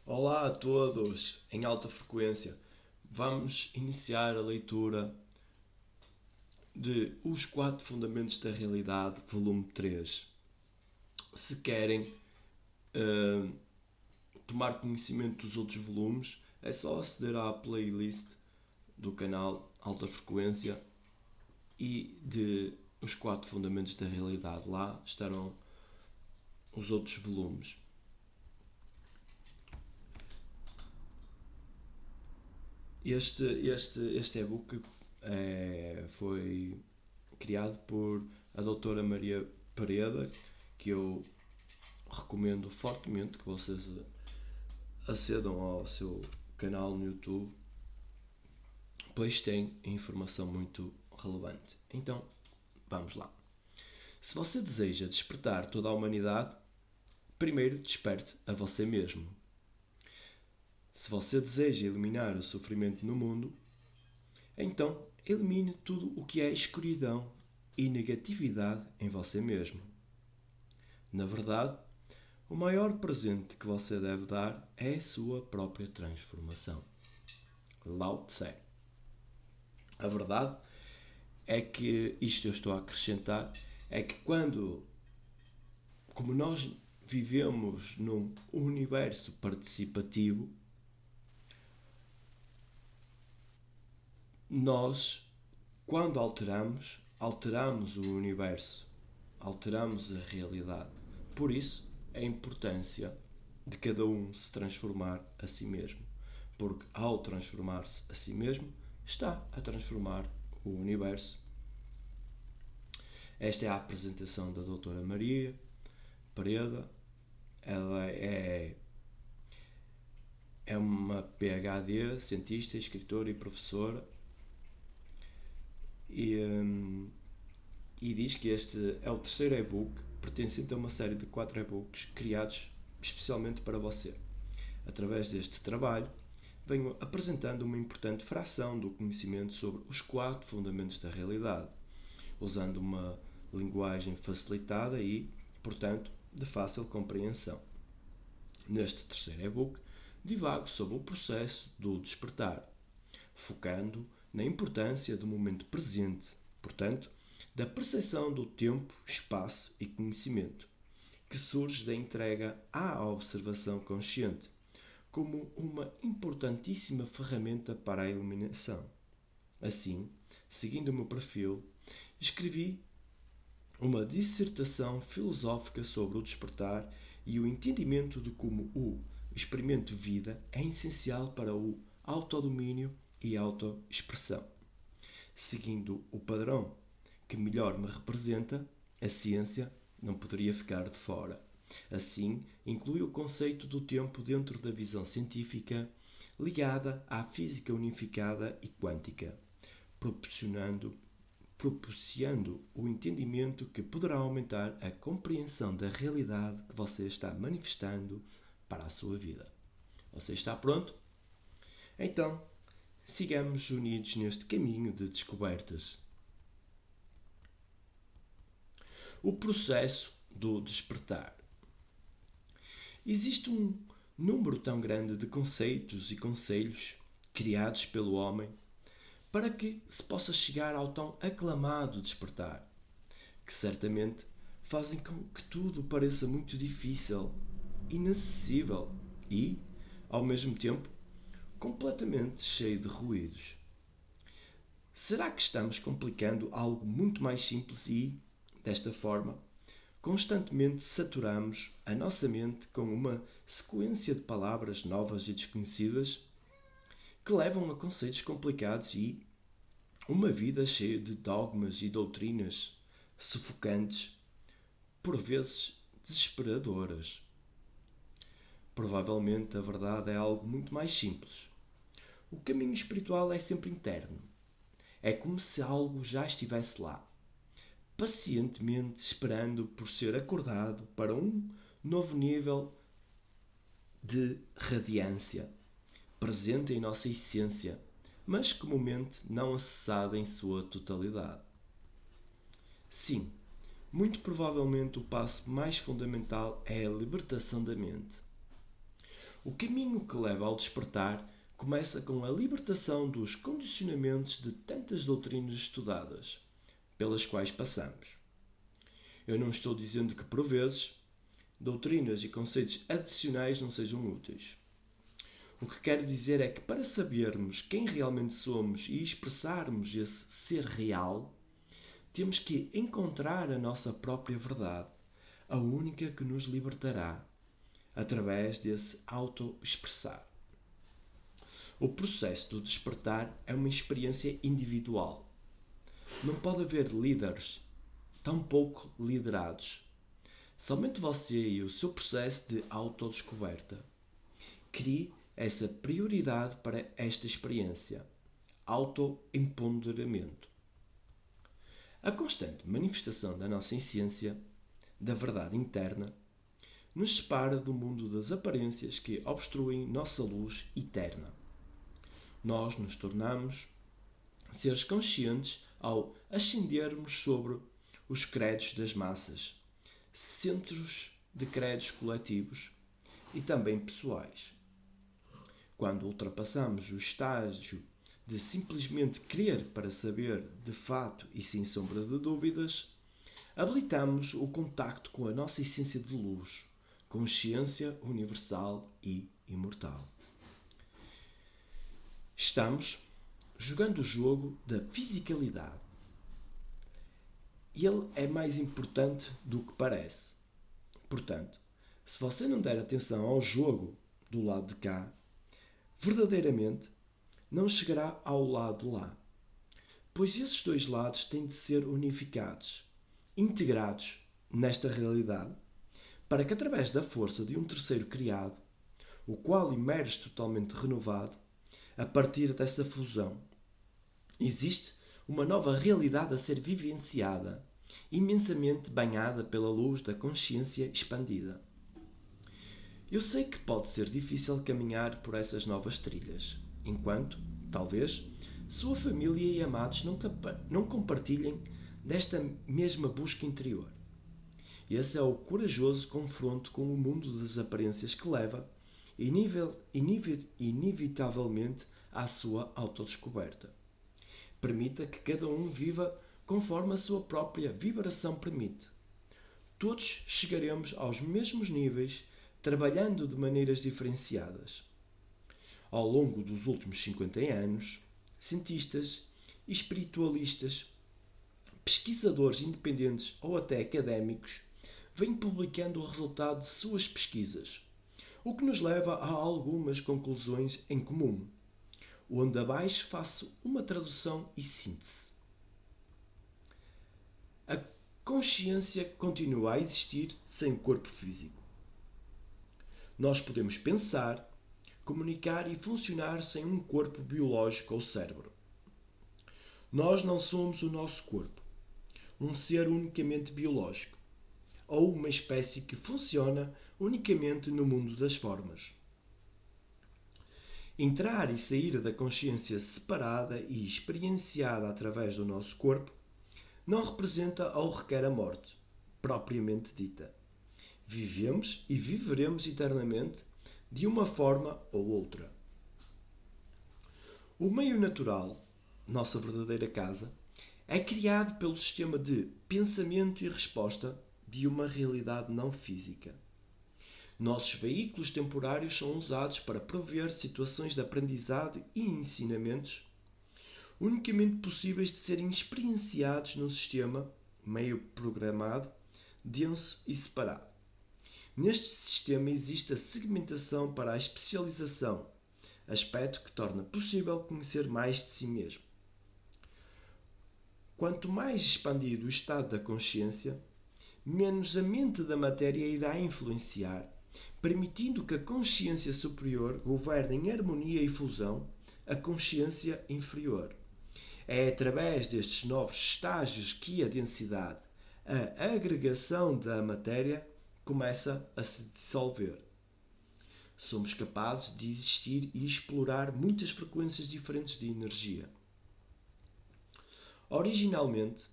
Olá a todos em alta frequência. Vamos iniciar a leitura de Os Quatro Fundamentos da Realidade, volume 3. Se querem tomar conhecimento dos outros volumes, é só aceder à playlist do canal Alta Frequência e de Os Quatro Fundamentos da Realidade. Lá estarão os outros volumes. Este e-book foi criado por a doutora Maria Pereda, que eu recomendo fortemente que vocês acedam ao seu canal no YouTube, pois tem informação muito relevante. Então, vamos lá. Se você deseja despertar toda a humanidade, primeiro desperte a você mesmo. Se você deseja eliminar o sofrimento no mundo, então elimine tudo o que é escuridão e negatividade em você mesmo. Na verdade, o maior presente que você deve dar é a sua própria transformação. Lao Tse. A verdade é que, isto eu estou a acrescentar, é que como nós vivemos num universo participativo, nós, quando alteramos o universo, alteramos a realidade. Por isso, a importância de cada um se transformar a si mesmo. Porque ao transformar-se a si mesmo, está a transformar o universo. Esta é a apresentação da doutora Maria Pereda. Ela é uma PhD, cientista, escritora e professora. E diz que este é o terceiro e-book pertencente a uma série de 4 e-books criados especialmente para você. Através deste trabalho, venho apresentando uma importante fração do conhecimento sobre os 4 fundamentos da realidade, usando uma linguagem facilitada e, portanto, de fácil compreensão. Neste terceiro e-book, divago sobre o processo do despertar, focando na importância do momento presente, portanto, da percepção do tempo, espaço e conhecimento, que surge da entrega à observação consciente, como uma importantíssima ferramenta para a iluminação. Assim, seguindo o meu perfil, escrevi uma dissertação filosófica sobre o despertar e o entendimento de como o experimento de vida é essencial para o autodomínio e autoexpressão. Seguindo o padrão que melhor me representa, a ciência não poderia ficar de fora. Assim, inclui o conceito do tempo dentro da visão científica ligada à física unificada e quântica, propiciando o entendimento que poderá aumentar a compreensão da realidade que você está manifestando para a sua vida. Você está pronto? Então, sigamos unidos neste caminho de descobertas. O processo do despertar. Existe um número tão grande de conceitos e conselhos criados pelo homem para que se possa chegar ao tão aclamado despertar, que certamente fazem com que tudo pareça muito difícil, inacessível e, ao mesmo tempo, completamente cheio de ruídos. Será que estamos complicando algo muito mais simples e, desta forma, constantemente saturamos a nossa mente com uma sequência de palavras novas e desconhecidas que levam a conceitos complicados e uma vida cheia de dogmas e doutrinas sufocantes, por vezes desesperadoras? Provavelmente a verdade é algo muito mais simples. O caminho espiritual é sempre interno. É como se algo já estivesse lá, pacientemente esperando por ser acordado para um novo nível de radiância, presente em nossa essência, mas comumente não acessada em sua totalidade. Sim, muito provavelmente o passo mais fundamental é a libertação da mente. O caminho que leva ao despertar começa com a libertação dos condicionamentos de tantas doutrinas estudadas, pelas quais passamos. Eu não estou dizendo que, por vezes, doutrinas e conceitos adicionais não sejam úteis. O que quero dizer é que, para sabermos quem realmente somos e expressarmos esse ser real, temos que encontrar a nossa própria verdade, a única que nos libertará, através desse auto-expressar. O processo do despertar é uma experiência individual. Não pode haver líderes, tampouco liderados. Somente você e o seu processo de autodescoberta. Crie essa prioridade para esta experiência. Autoempoderamento. A constante manifestação da nossa essência, da verdade interna, nos separa do mundo das aparências que obstruem nossa luz eterna. Nós nos tornamos seres conscientes ao ascendermos sobre os credos das massas, centros de credos coletivos e também pessoais. Quando ultrapassamos o estágio de simplesmente crer para saber de fato e sem sombra de dúvidas, habilitamos o contacto com a nossa essência de luz, consciência universal e imortal. Estamos jogando o jogo da fisicalidade. Ele é mais importante do que parece. Portanto, se você não der atenção ao jogo do lado de cá, verdadeiramente não chegará ao lado de lá. Pois esses dois lados têm de ser unificados, integrados nesta realidade, para que através da força de um terceiro criado, o qual emerge totalmente renovado, a partir dessa fusão, existe uma nova realidade a ser vivenciada, imensamente banhada pela luz da consciência expandida. Eu sei que pode ser difícil caminhar por essas novas trilhas, enquanto, talvez, sua família e amados não compartilhem desta mesma busca interior. Esse é o corajoso confronto com o mundo das aparências que leva, inevitavelmente, à sua autodescoberta. Permita que cada um viva conforme a sua própria vibração permite. Todos chegaremos aos mesmos níveis, trabalhando de maneiras diferenciadas. Ao longo dos últimos 50 anos, cientistas, espiritualistas, pesquisadores independentes ou até académicos vêm publicando o resultado de suas pesquisas, o que nos leva a algumas conclusões em comum, onde abaixo faço uma tradução e síntese. A consciência continua a existir sem o corpo físico. Nós podemos pensar, comunicar e funcionar sem um corpo biológico ou cérebro. Nós não somos o nosso corpo, um ser unicamente biológico, ou uma espécie que funciona unicamente no mundo das formas. Entrar e sair da consciência separada e experienciada através do nosso corpo não representa ou requer a morte, propriamente dita. Vivemos e viveremos eternamente de uma forma ou outra. O meio natural, nossa verdadeira casa, é criado pelo sistema de pensamento e resposta de uma realidade não física. Nossos veículos temporários são usados para prover situações de aprendizado e ensinamentos unicamente possíveis de serem experienciados num sistema meio programado, denso e separado. Neste sistema existe a segmentação para a especialização, aspecto que torna possível conhecer mais de si mesmo. Quanto mais expandido o estado da consciência, menos a mente da matéria irá influenciar, permitindo que a consciência superior governe em harmonia e fusão a consciência inferior. É através destes novos estágios que a densidade, a agregação da matéria, começa a se dissolver. Somos capazes de existir e explorar muitas frequências diferentes de energia. Originalmente,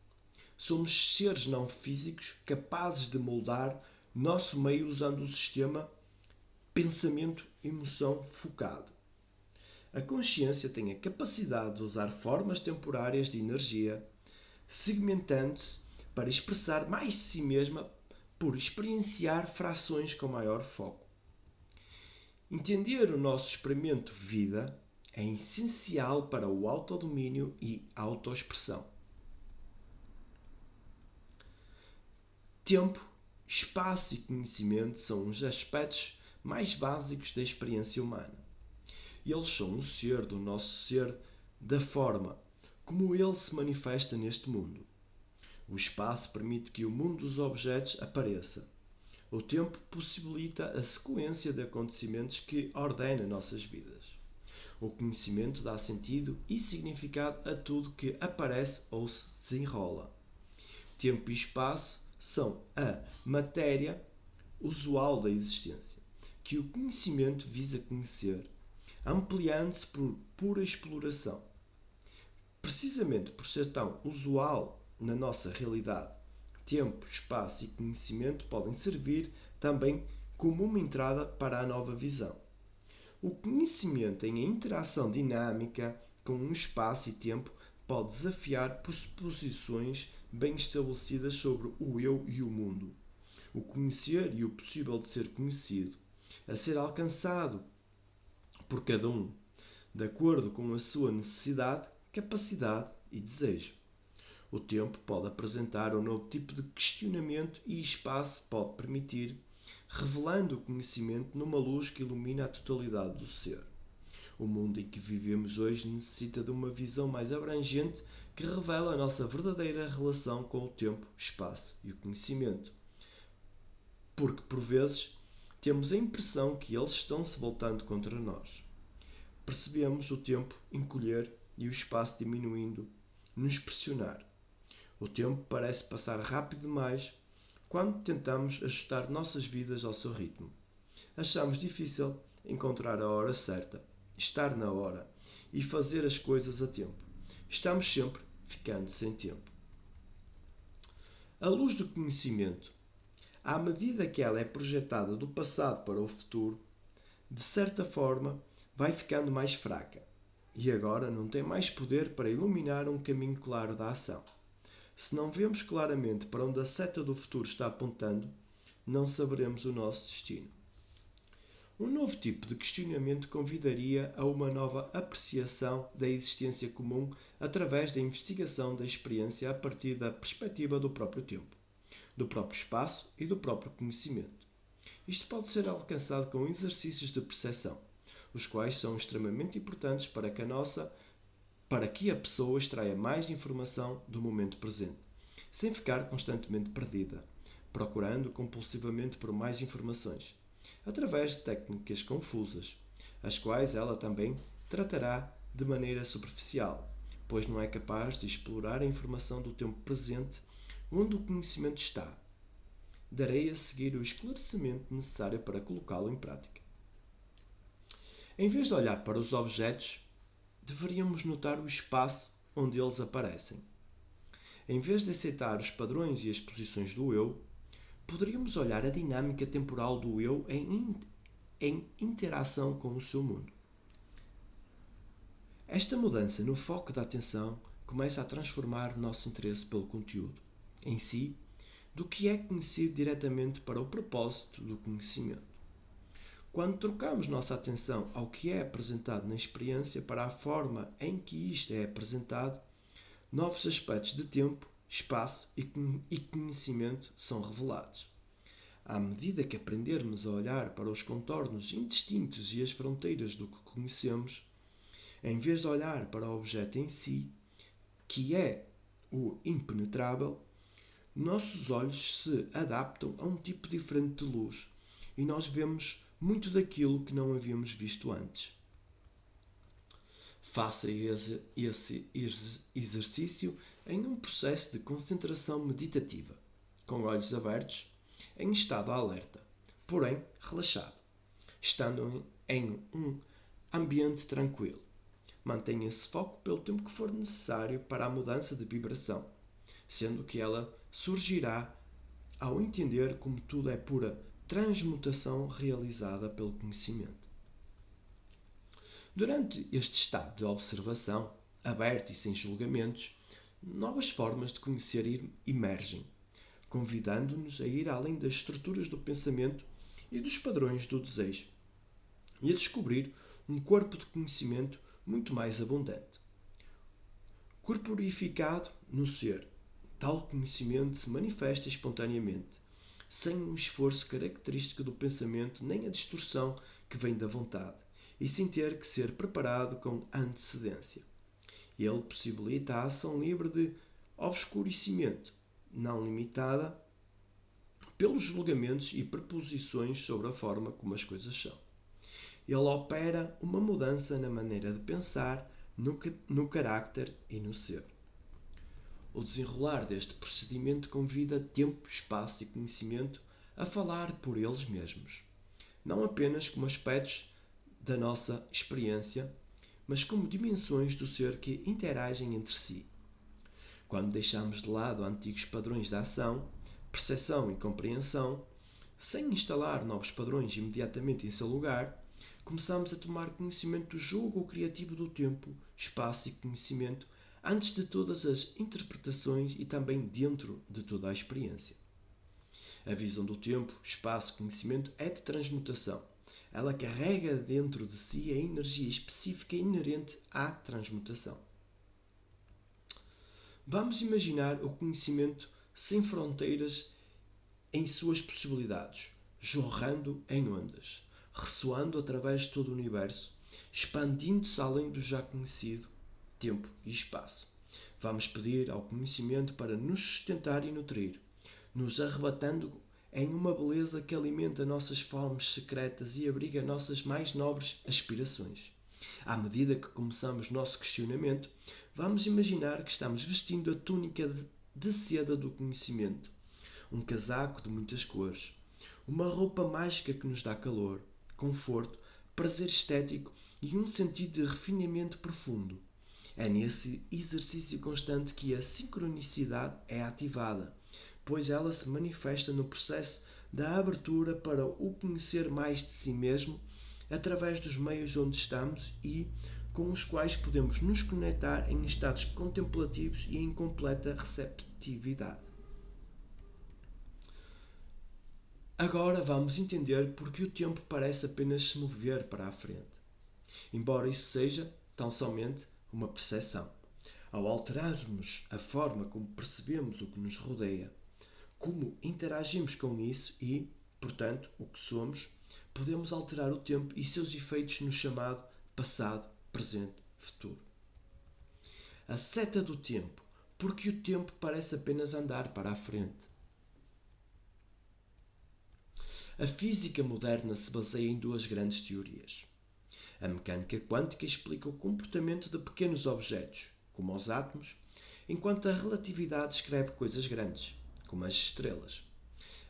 somos seres não físicos capazes de moldar nosso meio usando o sistema pensamento emoção focado. A consciência tem a capacidade de usar formas temporárias de energia, segmentando-se para expressar mais de si mesma por experienciar frações com maior foco. Entender o nosso experimento vida é essencial para o autodomínio e autoexpressão. Tempo, espaço e conhecimento são os aspectos mais básicos da experiência humana. Eles são o ser do nosso ser, da forma como ele se manifesta neste mundo. O espaço permite que o mundo dos objetos apareça. O tempo possibilita a sequência de acontecimentos que ordena nossas vidas. O conhecimento dá sentido e significado a tudo que aparece ou se desenrola. Tempo e espaço são a matéria usual da existência, que o conhecimento visa conhecer, ampliando-se por pura exploração. Precisamente por ser tão usual na nossa realidade, tempo, espaço e conhecimento podem servir também como uma entrada para a nova visão. O conhecimento em interação dinâmica com um espaço e tempo pode desafiar pressuposições bem estabelecidas sobre o eu e o mundo. O conhecer e o possível de ser conhecido, a ser alcançado por cada um, de acordo com a sua necessidade, capacidade e desejo. O tempo pode apresentar um novo tipo de questionamento e espaço pode permitir, revelando o conhecimento numa luz que ilumina a totalidade do ser. O mundo em que vivemos hoje necessita de uma visão mais abrangente que revela a nossa verdadeira relação com o tempo, espaço e o conhecimento. Porque, por vezes, temos a impressão que eles estão se voltando contra nós. Percebemos o tempo encolher e o espaço diminuindo, nos pressionar. O tempo parece passar rápido demais quando tentamos ajustar nossas vidas ao seu ritmo. Achamos difícil encontrar a hora certa, estar na hora e fazer as coisas a tempo. Estamos sempre ficando sem tempo. A luz do conhecimento, à medida que ela é projetada do passado para o futuro, de certa forma vai ficando mais fraca e agora não tem mais poder para iluminar um caminho claro da ação. Se não vemos claramente para onde a seta do futuro está apontando, não saberemos o nosso destino. Um novo tipo de questionamento convidaria a uma nova apreciação da existência comum através da investigação da experiência a partir da perspectiva do próprio tempo, do próprio espaço e do próprio conhecimento. Isto pode ser alcançado com exercícios de percepção, os quais são extremamente importantes para que a pessoa extraia mais informação do momento presente, sem ficar constantemente perdida, procurando compulsivamente por mais informações, através de técnicas confusas, as quais ela também tratará de maneira superficial, pois não é capaz de explorar a informação do tempo presente onde o conhecimento está. Darei a seguir o esclarecimento necessário para colocá-lo em prática. Em vez de olhar para os objetos, deveríamos notar o espaço onde eles aparecem. Em vez de aceitar os padrões e as posições do eu, poderíamos olhar a dinâmica temporal do eu em interação com o seu mundo. Esta mudança no foco da atenção começa a transformar o nosso interesse pelo conteúdo, em si, do que é conhecido diretamente para o propósito do conhecimento. Quando trocamos nossa atenção ao que é apresentado na experiência para a forma em que isto é apresentado, novos aspectos de tempo, espaço e conhecimento são revelados. À medida que aprendermos a olhar para os contornos indistintos e as fronteiras do que conhecemos, em vez de olhar para o objeto em si, que é o impenetrável, nossos olhos se adaptam a um tipo diferente de luz e nós vemos muito daquilo que não havíamos visto antes. Faça esse exercício em um processo de concentração meditativa, com olhos abertos, em estado alerta, porém relaxado, estando em um ambiente tranquilo. Mantenha esse foco pelo tempo que for necessário para a mudança de vibração, sendo que ela surgirá ao entender como tudo é pura transmutação realizada pelo conhecimento. Durante este estado de observação, aberto e sem julgamentos, novas formas de conhecer emergem, convidando-nos a ir além das estruturas do pensamento e dos padrões do desejo, e a descobrir um corpo de conhecimento muito mais abundante. Corporificado no ser, tal conhecimento se manifesta espontaneamente, sem um esforço característico do pensamento nem a distorção que vem da vontade, e sem ter que ser preparado com antecedência. Ele possibilita a ação livre de obscurecimento, não limitada pelos julgamentos e preposições sobre a forma como as coisas são. Ele opera uma mudança na maneira de pensar, no carácter e no ser. O desenrolar deste procedimento convida tempo, espaço e conhecimento a falar por eles mesmos, não apenas como aspectos da nossa experiência, mas como dimensões do ser que interagem entre si. Quando deixamos de lado antigos padrões de ação, percepção e compreensão, sem instalar novos padrões imediatamente em seu lugar, começamos a tomar conhecimento do jogo criativo do tempo, espaço e conhecimento antes de todas as interpretações e também dentro de toda a experiência. A visão do tempo, espaço e conhecimento é de transmutação. Ela carrega dentro de si a energia específica inerente à transmutação. Vamos imaginar o conhecimento sem fronteiras em suas possibilidades, jorrando em ondas, ressoando através de todo o universo, expandindo-se além do já conhecido, tempo e espaço. Vamos pedir ao conhecimento para nos sustentar e nutrir, nos arrebatando em uma beleza que alimenta nossas fomes secretas e abriga nossas mais nobres aspirações. À medida que começamos nosso questionamento, vamos imaginar que estamos vestindo a túnica de seda do conhecimento, um casaco de muitas cores, uma roupa mágica que nos dá calor, conforto, prazer estético e um sentido de refinamento profundo. É nesse exercício constante que a sincronicidade é ativada, pois ela se manifesta no processo da abertura para o conhecer mais de si mesmo através dos meios onde estamos e com os quais podemos nos conectar em estados contemplativos e em completa receptividade. Agora vamos entender porque o tempo parece apenas se mover para a frente, embora isso seja tão somente uma percepção. Ao alterarmos a forma como percebemos o que nos rodeia, como interagimos com isso e, portanto, o que somos, podemos alterar o tempo e seus efeitos no chamado passado, presente, futuro. A seta do tempo, porque o tempo parece apenas andar para a frente. A física moderna se baseia em duas grandes teorias. A mecânica quântica explica o comportamento de pequenos objetos, como os átomos, enquanto a relatividade descreve coisas grandes, como as estrelas.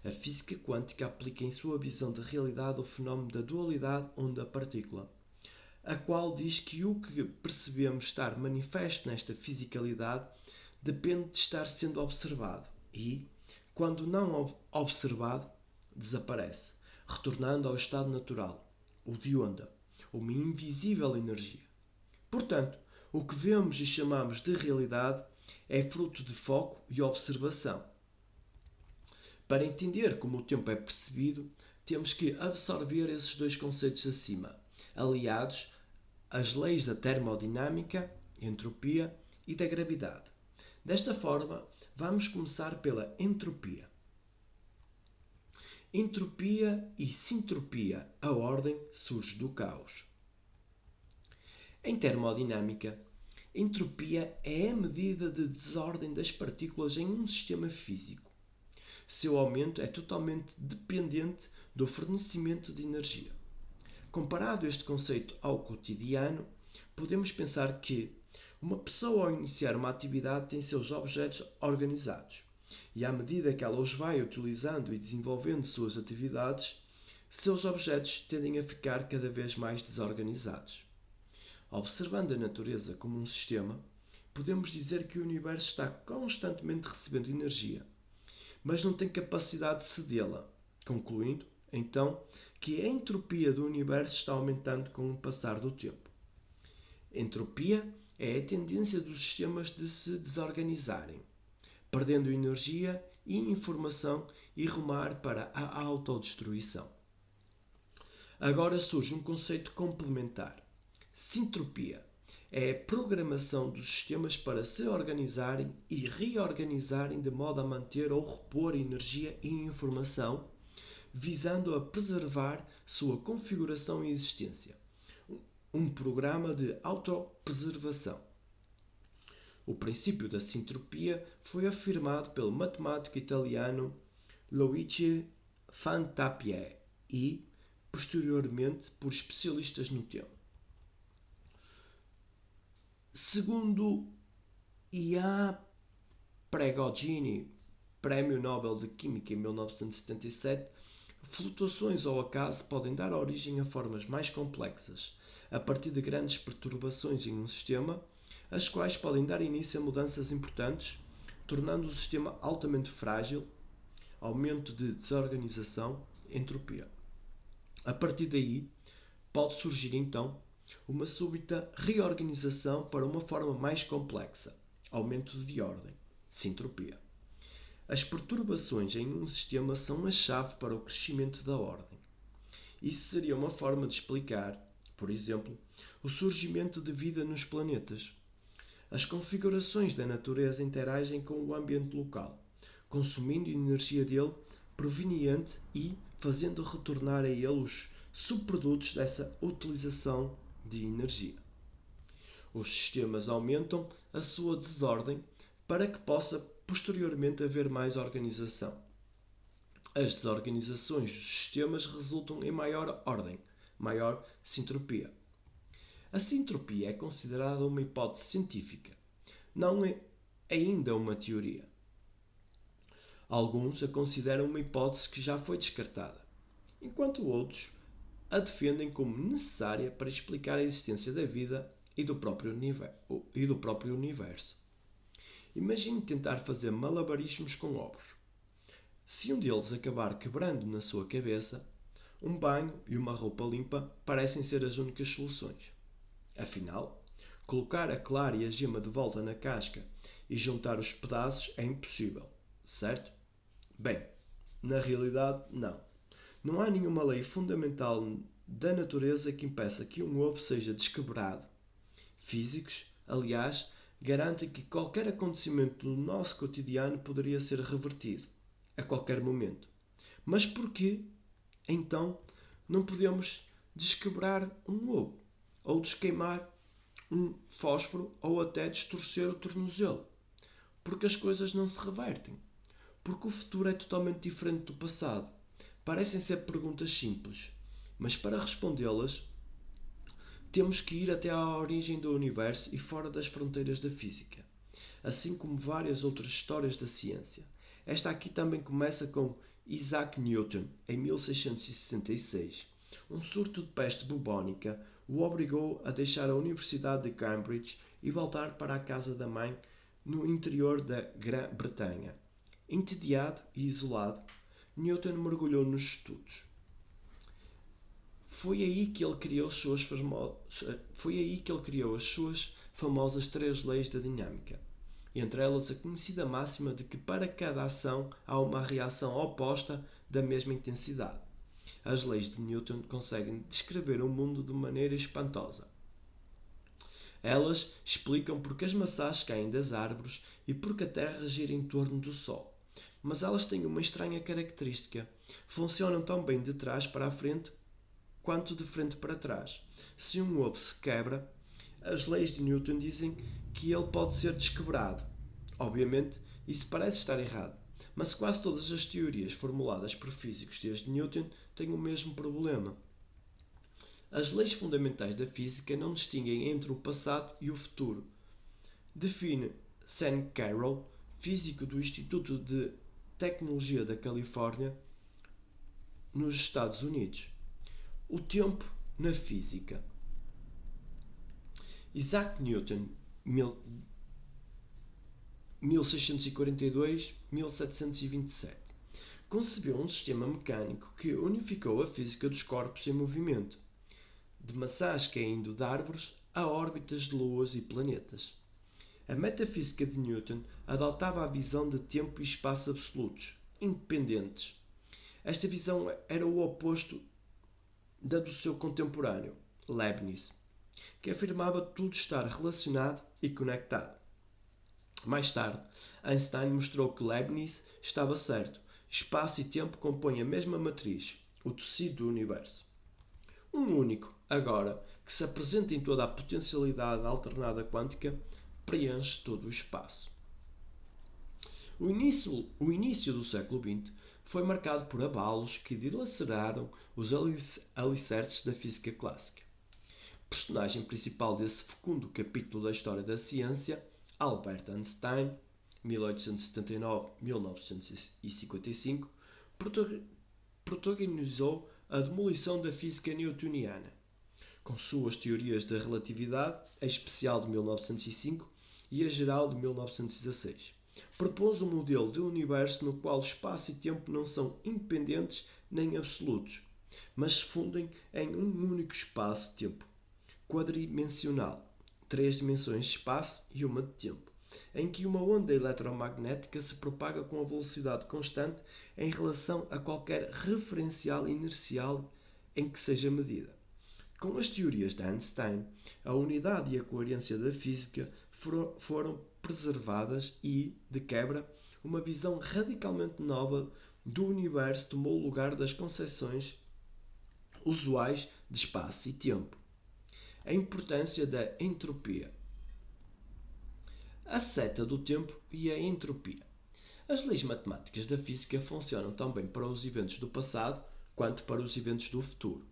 A física quântica aplica em sua visão de realidade o fenómeno da dualidade onda-partícula, a qual diz que o que percebemos estar manifesto nesta fisicalidade depende de estar sendo observado e, quando não observado, desaparece, retornando ao estado natural, o de onda, uma invisível energia. Portanto, o que vemos e chamamos de realidade é fruto de foco e observação. Para entender como o tempo é percebido, temos que absorver esses dois conceitos acima, aliados às leis da termodinâmica, entropia e da gravidade. Desta forma, vamos começar pela entropia. Entropia e sintropia, a ordem surge do caos. Em termodinâmica, entropia é a medida de desordem das partículas em um sistema físico. Seu aumento é totalmente dependente do fornecimento de energia. Comparado este conceito ao cotidiano, podemos pensar que uma pessoa, ao iniciar uma atividade, tem seus objetos organizados. E à medida que ela os vai utilizando e desenvolvendo suas atividades, seus objetos tendem a ficar cada vez mais desorganizados. Observando a natureza como um sistema, podemos dizer que o universo está constantemente recebendo energia, mas não tem capacidade de cedê-la, concluindo, então, que a entropia do universo está aumentando com o passar do tempo. Entropia é a tendência dos sistemas de se desorganizarem, perdendo energia e informação e rumar para a autodestruição. Agora surge um conceito complementar. Sintropia é a programação dos sistemas para se organizarem e reorganizarem de modo a manter ou repor energia e informação, visando a preservar sua configuração e existência. Um programa de autopreservação. O princípio da sintropia foi afirmado pelo matemático italiano Luigi Fantapie e, posteriormente, por especialistas no tema. Segundo Ian Prigogine, Prémio Nobel de Química em 1977, flutuações ao acaso podem dar origem a formas mais complexas, a partir de grandes perturbações em um sistema, as quais podem dar início a mudanças importantes, tornando o sistema altamente frágil, aumento de desorganização, entropia. A partir daí, pode surgir então uma súbita reorganização para uma forma mais complexa, aumento de ordem, sintropia. As perturbações em um sistema são a chave para o crescimento da ordem. Isso seria uma forma de explicar, por exemplo, o surgimento de vida nos planetas. As configurações da natureza interagem com o ambiente local, consumindo energia dele proveniente e fazendo retornar a ele os subprodutos dessa utilização de energia. Os sistemas aumentam a sua desordem para que possa posteriormente haver mais organização. As desorganizações dos sistemas resultam em maior ordem, maior sintropia. A sintropia é considerada uma hipótese científica, não é ainda uma teoria. Alguns a consideram uma hipótese que já foi descartada, enquanto outros a defendem como necessária para explicar a existência da vida e do próprio universo. Imagine tentar fazer malabarismos com ovos. Se um deles acabar quebrando na sua cabeça, um banho e uma roupa limpa parecem ser as únicas soluções. Afinal, colocar a clara e a gema de volta na casca e juntar os pedaços é impossível, certo? Bem, na realidade, não. Não há nenhuma lei fundamental da natureza que impeça que um ovo seja desquebrado. Físicos, aliás, garantem que qualquer acontecimento do nosso cotidiano poderia ser revertido, a qualquer momento. Mas porquê, então, não podemos desquebrar um ovo, ou desqueimar um fósforo, ou até distorcer o tornozelo? Porque as coisas não se revertem. Porque o futuro é totalmente diferente do passado. Parecem ser perguntas simples, mas para respondê-las temos que ir até à origem do universo e fora das fronteiras da física, assim como várias outras histórias da ciência. Esta aqui também começa com Isaac Newton, em 1666. Um surto de peste bubónica o obrigou a deixar a Universidade de Cambridge e voltar para a casa da mãe no interior da Grã-Bretanha. Entediado e isolado, Newton mergulhou nos estudos. Foi aí que ele criou as suas famosas 3 leis da dinâmica. Entre elas a conhecida máxima de que para cada ação há uma reação oposta da mesma intensidade. As leis de Newton conseguem descrever o mundo de maneira espantosa. Elas explicam porque as maçãs caem das árvores e porque a Terra gira em torno do Sol. Mas elas têm uma estranha característica. Funcionam tão bem de trás para a frente quanto de frente para trás. Se um ovo se quebra, as leis de Newton dizem que ele pode ser desquebrado. Obviamente, isso parece estar errado, mas quase todas as teorias formuladas por físicos desde Newton têm o mesmo problema. As leis fundamentais da física não distinguem entre o passado e o futuro. Define Sam Carroll, físico do Instituto de Tecnologia da Califórnia, nos Estados Unidos. O tempo na física. Isaac Newton, 1642-1727, concebeu um sistema mecânico que unificou a física dos corpos em movimento, de maçãs caindo de árvores a órbitas de luas e planetas. A metafísica de Newton adotava a visão de tempo e espaço absolutos, independentes. Esta visão era o oposto da do seu contemporâneo, Leibniz, que afirmava tudo estar relacionado e conectado. Mais tarde, Einstein mostrou que Leibniz estava certo. Espaço e tempo compõem a mesma matriz, o tecido do universo. Um único, agora, que se apresenta em toda a potencialidade alternada quântica, preenche todo o espaço. O início do século XX foi marcado por abalos que dilaceraram os alicerces da física clássica. O personagem principal desse fecundo capítulo da história da ciência, Albert Einstein, 1879-1955, protagonizou a demolição da física newtoniana, com suas teorias da relatividade, a especial de 1905 e a geral de 1916. Propôs um modelo de universo no qual espaço e tempo não são independentes nem absolutos, mas se fundem em um único espaço-tempo, quadridimensional, 3 dimensões de espaço e uma de tempo, em que uma onda eletromagnética se propaga com a velocidade constante em relação a qualquer referencial inercial em que seja medida. Com as teorias de Einstein, a unidade e a coerência da física foram preservadas e, de quebra, uma visão radicalmente nova do universo tomou o lugar das concepções usuais de espaço e tempo. A importância da entropia. A seta do tempo e a entropia. As leis matemáticas da física funcionam tão bem para os eventos do passado quanto para os eventos do futuro.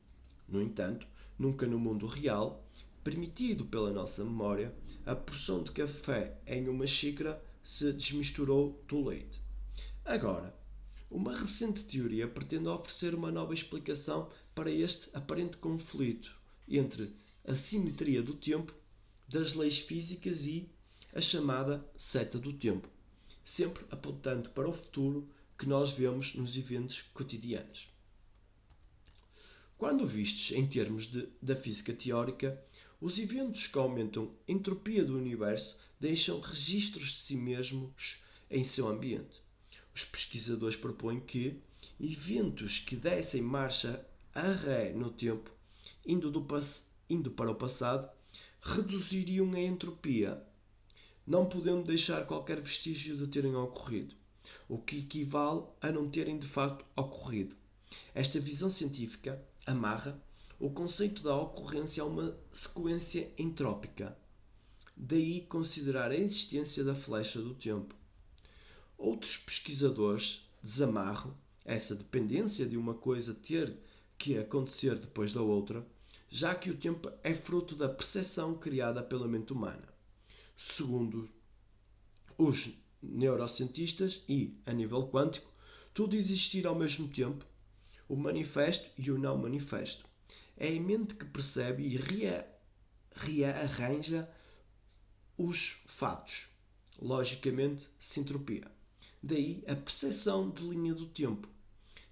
No entanto, nunca no mundo real, permitido pela nossa memória, a porção de café em uma xícara se desmisturou do leite. Agora, uma recente teoria pretende oferecer uma nova explicação para este aparente conflito entre a simetria do tempo, das leis físicas e a chamada seta do tempo, sempre apontando para o futuro que nós vemos nos eventos cotidianos. Quando vistos em termos da física teórica, os eventos que aumentam a entropia do universo deixam registros de si mesmos em seu ambiente. Os pesquisadores propõem que eventos que dessem marcha a ré no tempo, indo para o passado, reduziriam a entropia, não podendo deixar qualquer vestígio de terem ocorrido, o que equivale a não terem de facto ocorrido. Esta visão científica amarra o conceito da ocorrência a uma sequência entrópica. Daí considerar a existência da flecha do tempo. Outros pesquisadores desamarram essa dependência de uma coisa ter que acontecer depois da outra, já que o tempo é fruto da percepção criada pela mente humana. Segundo os neurocientistas e, a nível quântico, tudo existir ao mesmo tempo, o manifesto e o não manifesto. É a mente que percebe e rearranja os fatos. Logicamente, sintropia. Daí a percepção de linha do tempo.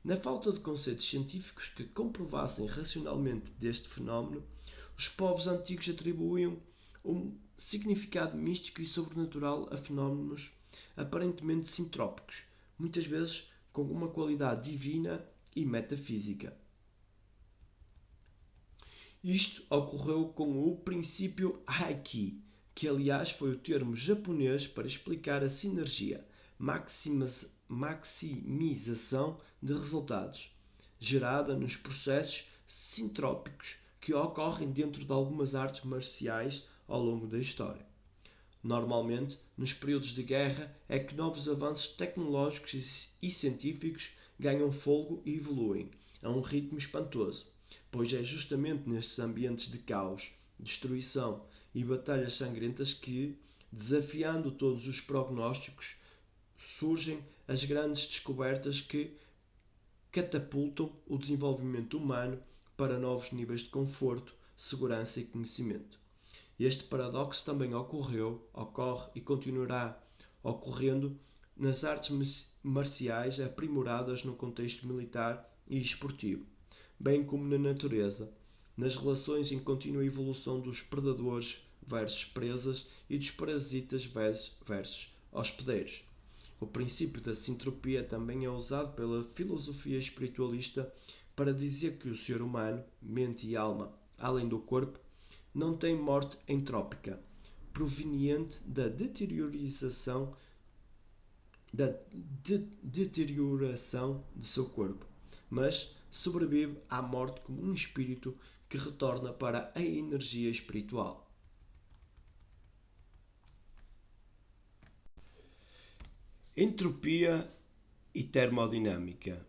Na falta de conceitos científicos que comprovassem racionalmente deste fenómeno, os povos antigos atribuíam um significado místico e sobrenatural a fenómenos aparentemente sintrópicos, muitas vezes com uma qualidade divina e metafísica. Isto ocorreu com o princípio Aiki, que aliás foi o termo japonês para explicar a sinergia, maximização de resultados, gerada nos processos sintrópicos que ocorrem dentro de algumas artes marciais ao longo da história. Normalmente, nos períodos de guerra, é que novos avanços tecnológicos e científicos ganham fôlego e evoluem a um ritmo espantoso, pois é justamente nestes ambientes de caos, destruição e batalhas sangrentas que, desafiando todos os prognósticos, surgem as grandes descobertas que catapultam o desenvolvimento humano para novos níveis de conforto, segurança e conhecimento. Este paradoxo também ocorre e continuará ocorrendo nas artes marciais aprimoradas no contexto militar e esportivo, bem como na natureza, nas relações em contínua evolução dos predadores versus presas e dos parasitas versus hospedeiros. O princípio da sintropia também é usado pela filosofia espiritualista para dizer que o ser humano, mente e alma, além do corpo, não tem morte entrópica, proveniente da deterioração de seu corpo, mas sobrevive à morte como um espírito que retorna para a energia espiritual. Entropia e termodinâmica.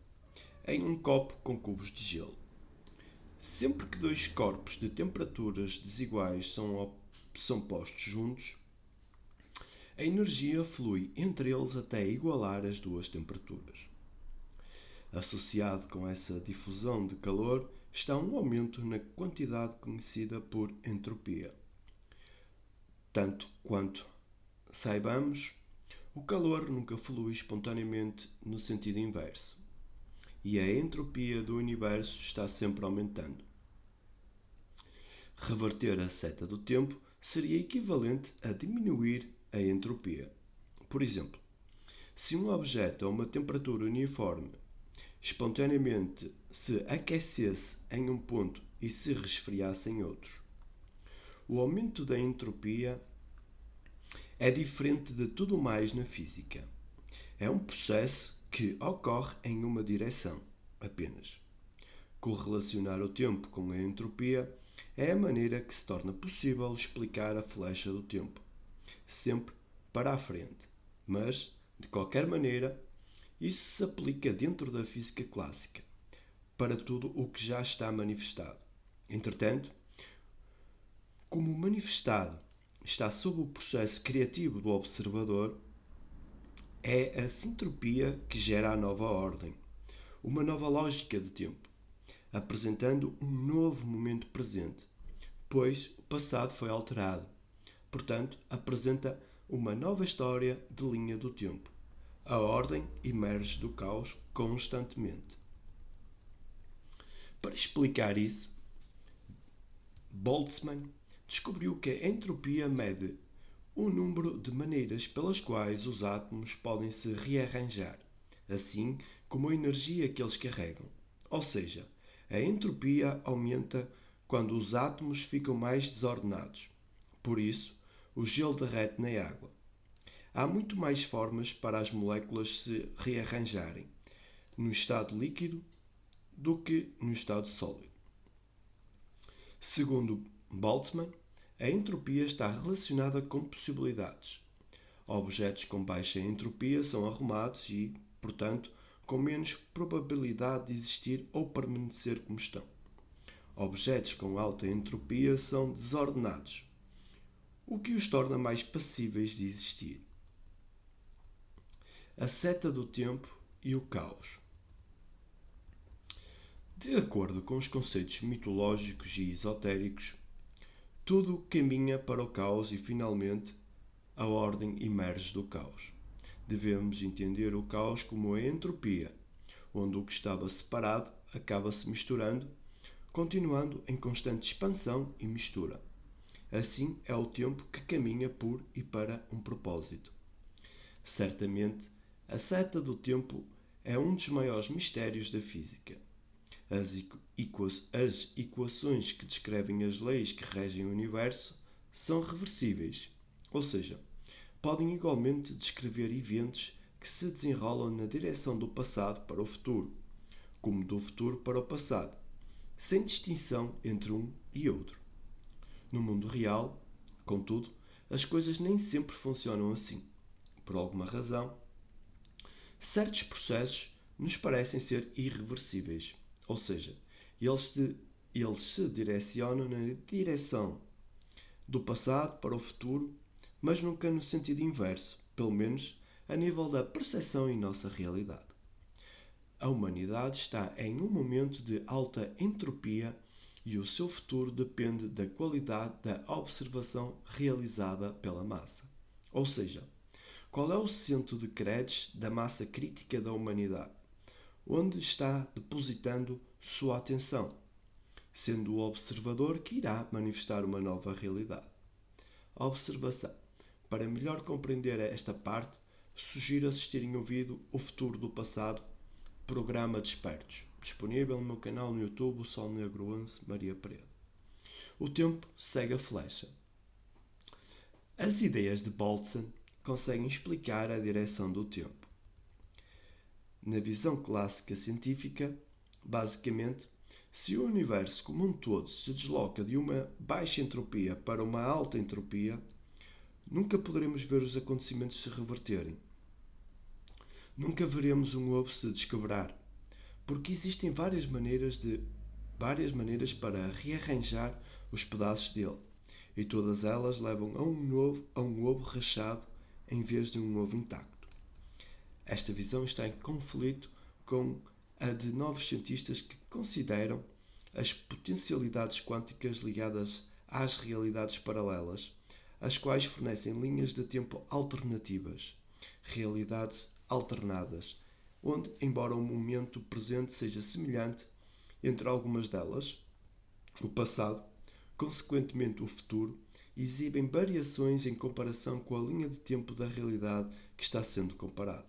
Em um copo com cubos de gelo. Sempre que dois corpos de temperaturas desiguais são postos juntos, a energia flui entre eles até igualar as duas temperaturas. Associado com essa difusão de calor está um aumento na quantidade conhecida por entropia. Tanto quanto saibamos, o calor nunca flui espontaneamente no sentido inverso, e a entropia do universo está sempre aumentando. Reverter a seta do tempo seria equivalente a diminuir a entropia. Por exemplo, se um objeto a uma temperatura uniforme espontaneamente se aquecesse em um ponto e se resfriasse em outros, o aumento da entropia é diferente de tudo mais na física. É um processo que ocorre em uma direção apenas. Correlacionar o tempo com a entropia é a maneira que se torna possível explicar a flecha do tempo, sempre para a frente. Mas, de qualquer maneira, isso se aplica dentro da física clássica, para tudo o que já está manifestado. Entretanto, como o manifestado está sob o processo criativo do observador, é a sintropia que gera a nova ordem, uma nova lógica de tempo, apresentando um novo momento presente, pois o passado foi alterado. Portanto, apresenta uma nova história de linha do tempo. A ordem emerge do caos constantemente. Para explicar isso, Boltzmann descobriu que a entropia mede o número de maneiras pelas quais os átomos podem se rearranjar, assim como a energia que eles carregam. Ou seja, a entropia aumenta quando os átomos ficam mais desordenados. Por isso, o gelo derrete na água. Há muito mais formas para as moléculas se rearranjarem no estado líquido do que no estado sólido. Segundo Boltzmann, a entropia está relacionada com possibilidades. Objetos com baixa entropia são arrumados e, portanto, com menos probabilidade de existir ou permanecer como estão. Objetos com alta entropia são desordenados, o que os torna mais passíveis de existir. A seta do tempo e o caos. De acordo com os conceitos mitológicos e esotéricos, tudo caminha para o caos e, finalmente, a ordem emerge do caos. Devemos entender o caos como a entropia, onde o que estava separado acaba se misturando, continuando em constante expansão e mistura. Assim é o tempo que caminha por e para um propósito. Certamente, a seta do tempo é um dos maiores mistérios da física. As equações que descrevem as leis que regem o universo são reversíveis, ou seja, podem igualmente descrever eventos que se desenrolam na direção do passado para o futuro, como do futuro para o passado, sem distinção entre um e outro. No mundo real, contudo, as coisas nem sempre funcionam assim. Por alguma razão, certos processos nos parecem ser irreversíveis, ou seja, eles se direcionam na direção do passado para o futuro, mas nunca no sentido inverso, pelo menos a nível da percepção em nossa realidade. A humanidade está em um momento de alta entropia e o seu futuro depende da qualidade da observação realizada pela massa. Ou seja, qual é o centro de créditos da massa crítica da humanidade? Onde está depositando sua atenção? sendo o observador que irá manifestar uma nova realidade. A observação. Para melhor compreender esta parte, sugiro assistirem ao vídeo O Futuro do Passado, Programa de Expertos, disponível no meu canal no YouTube, o Sol Negro 11, Maria Pereira. O tempo segue a flecha. As ideias de Boltzmann conseguem explicar a direção do tempo. Na visão clássica científica, basicamente, se o universo como um todo se desloca de uma baixa entropia para uma alta entropia, nunca poderemos ver os acontecimentos se reverterem. Nunca veremos um ovo se desquebrar, porque existem várias maneiras para rearranjar os pedaços dele, e todas elas levam a um ovo rachado em vez de um ovo intacto. Esta visão está em conflito com a de novos cientistas que consideram as potencialidades quânticas ligadas às realidades paralelas, as quais fornecem linhas de tempo alternativas, realidades alternadas, onde, embora o momento presente seja semelhante entre algumas delas, o passado, consequentemente o futuro, exibem variações em comparação com a linha de tempo da realidade que está sendo comparada.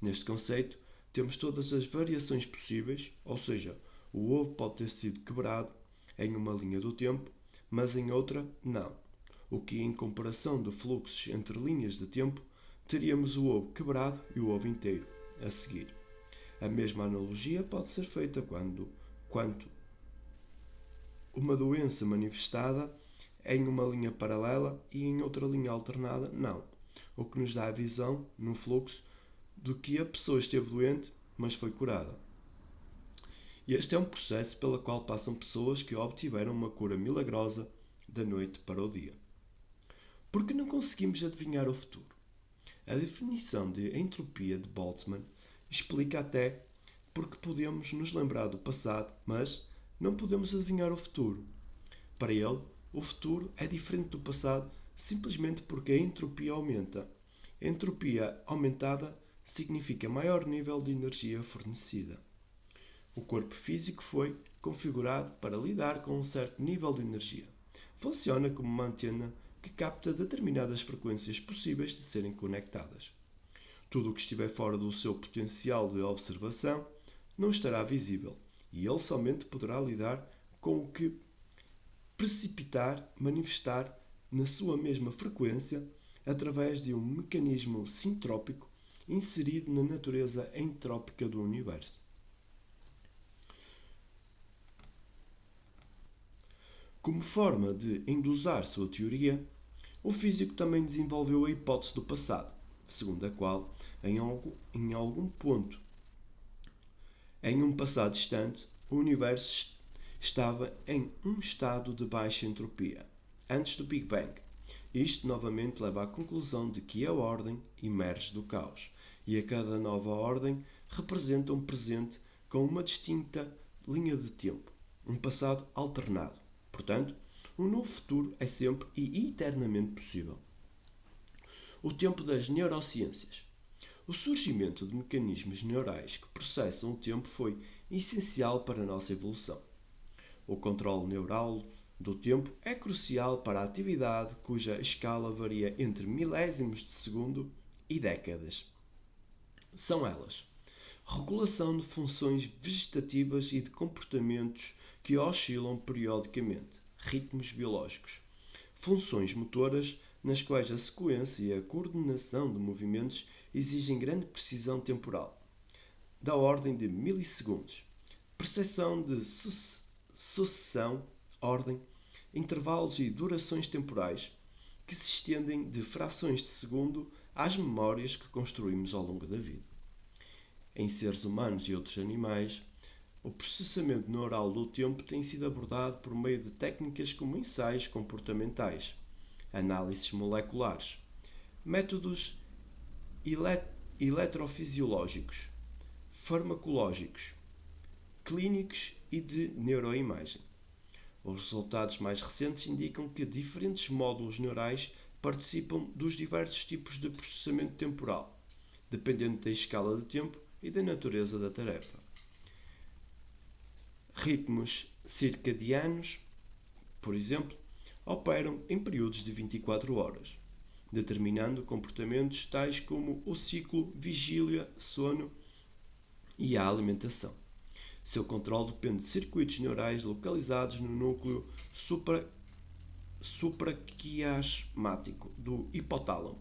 Neste conceito, temos todas as variações possíveis, ou seja, o ovo pode ter sido quebrado em uma linha do tempo, mas em outra, não. O que, em comparação de fluxos entre linhas de tempo, teríamos o ovo quebrado e o ovo inteiro, a seguir. A mesma analogia pode ser feita quanto uma doença manifestada em uma linha paralela e em outra linha alternada, não. O que nos dá a visão, no fluxo, do que a pessoa esteve doente, mas foi curada. Este é um processo pelo qual passam pessoas que obtiveram uma cura milagrosa da noite para o dia. Porque não conseguimos adivinhar o futuro? A definição de entropia de Boltzmann explica até porque podemos nos lembrar do passado, mas não podemos adivinhar o futuro. Para ele, o futuro é diferente do passado simplesmente porque a entropia aumenta. A entropia aumentada significa maior nível de energia fornecida. O corpo físico foi configurado para lidar com um certo nível de energia. Funciona como uma antena que capta determinadas frequências possíveis de serem conectadas. Tudo o que estiver fora do seu potencial de observação não estará visível e ele somente poderá lidar com o que manifestar na sua mesma frequência através de um mecanismo sintrópico inserido na natureza entrópica do universo. Como forma de endosar sua teoria, o físico também desenvolveu a hipótese do passado, segundo a qual, em algum ponto, em um passado distante, o universo estava em um estado de baixa entropia, antes do Big Bang. Isto novamente leva à conclusão de que a ordem emerge do caos, e a cada nova ordem representa um presente com uma distinta linha de tempo, um passado alternado. Portanto, um novo futuro é sempre e eternamente possível. O tempo das neurociências. O surgimento de mecanismos neurais que processam o tempo foi essencial para a nossa evolução. O controle neural do tempo é crucial para a atividade cuja escala varia entre milésimos de segundo e décadas. São elas: regulação de funções vegetativas e de comportamentos que oscilam periodicamente, ritmos biológicos, funções motoras nas quais a sequência e a coordenação de movimentos exigem grande precisão temporal, da ordem de milissegundos, percepção de sucessão, ordem, intervalos e durações temporais que se estendem de frações de segundo às memórias que construímos ao longo da vida. Em seres humanos e outros animais, o processamento neural do tempo tem sido abordado por meio de técnicas como ensaios comportamentais, análises moleculares, métodos eletrofisiológicos, farmacológicos, clínicos e de neuroimagem. Os resultados mais recentes indicam que diferentes módulos neurais participam dos diversos tipos de processamento temporal, dependendo da escala de tempo e da natureza da tarefa. Ritmos circadianos, por exemplo, operam em períodos de 24 horas, determinando comportamentos tais como o ciclo vigília, sono e a alimentação. Seu controle depende de circuitos neurais localizados no núcleo supraquiasmático do hipotálamo,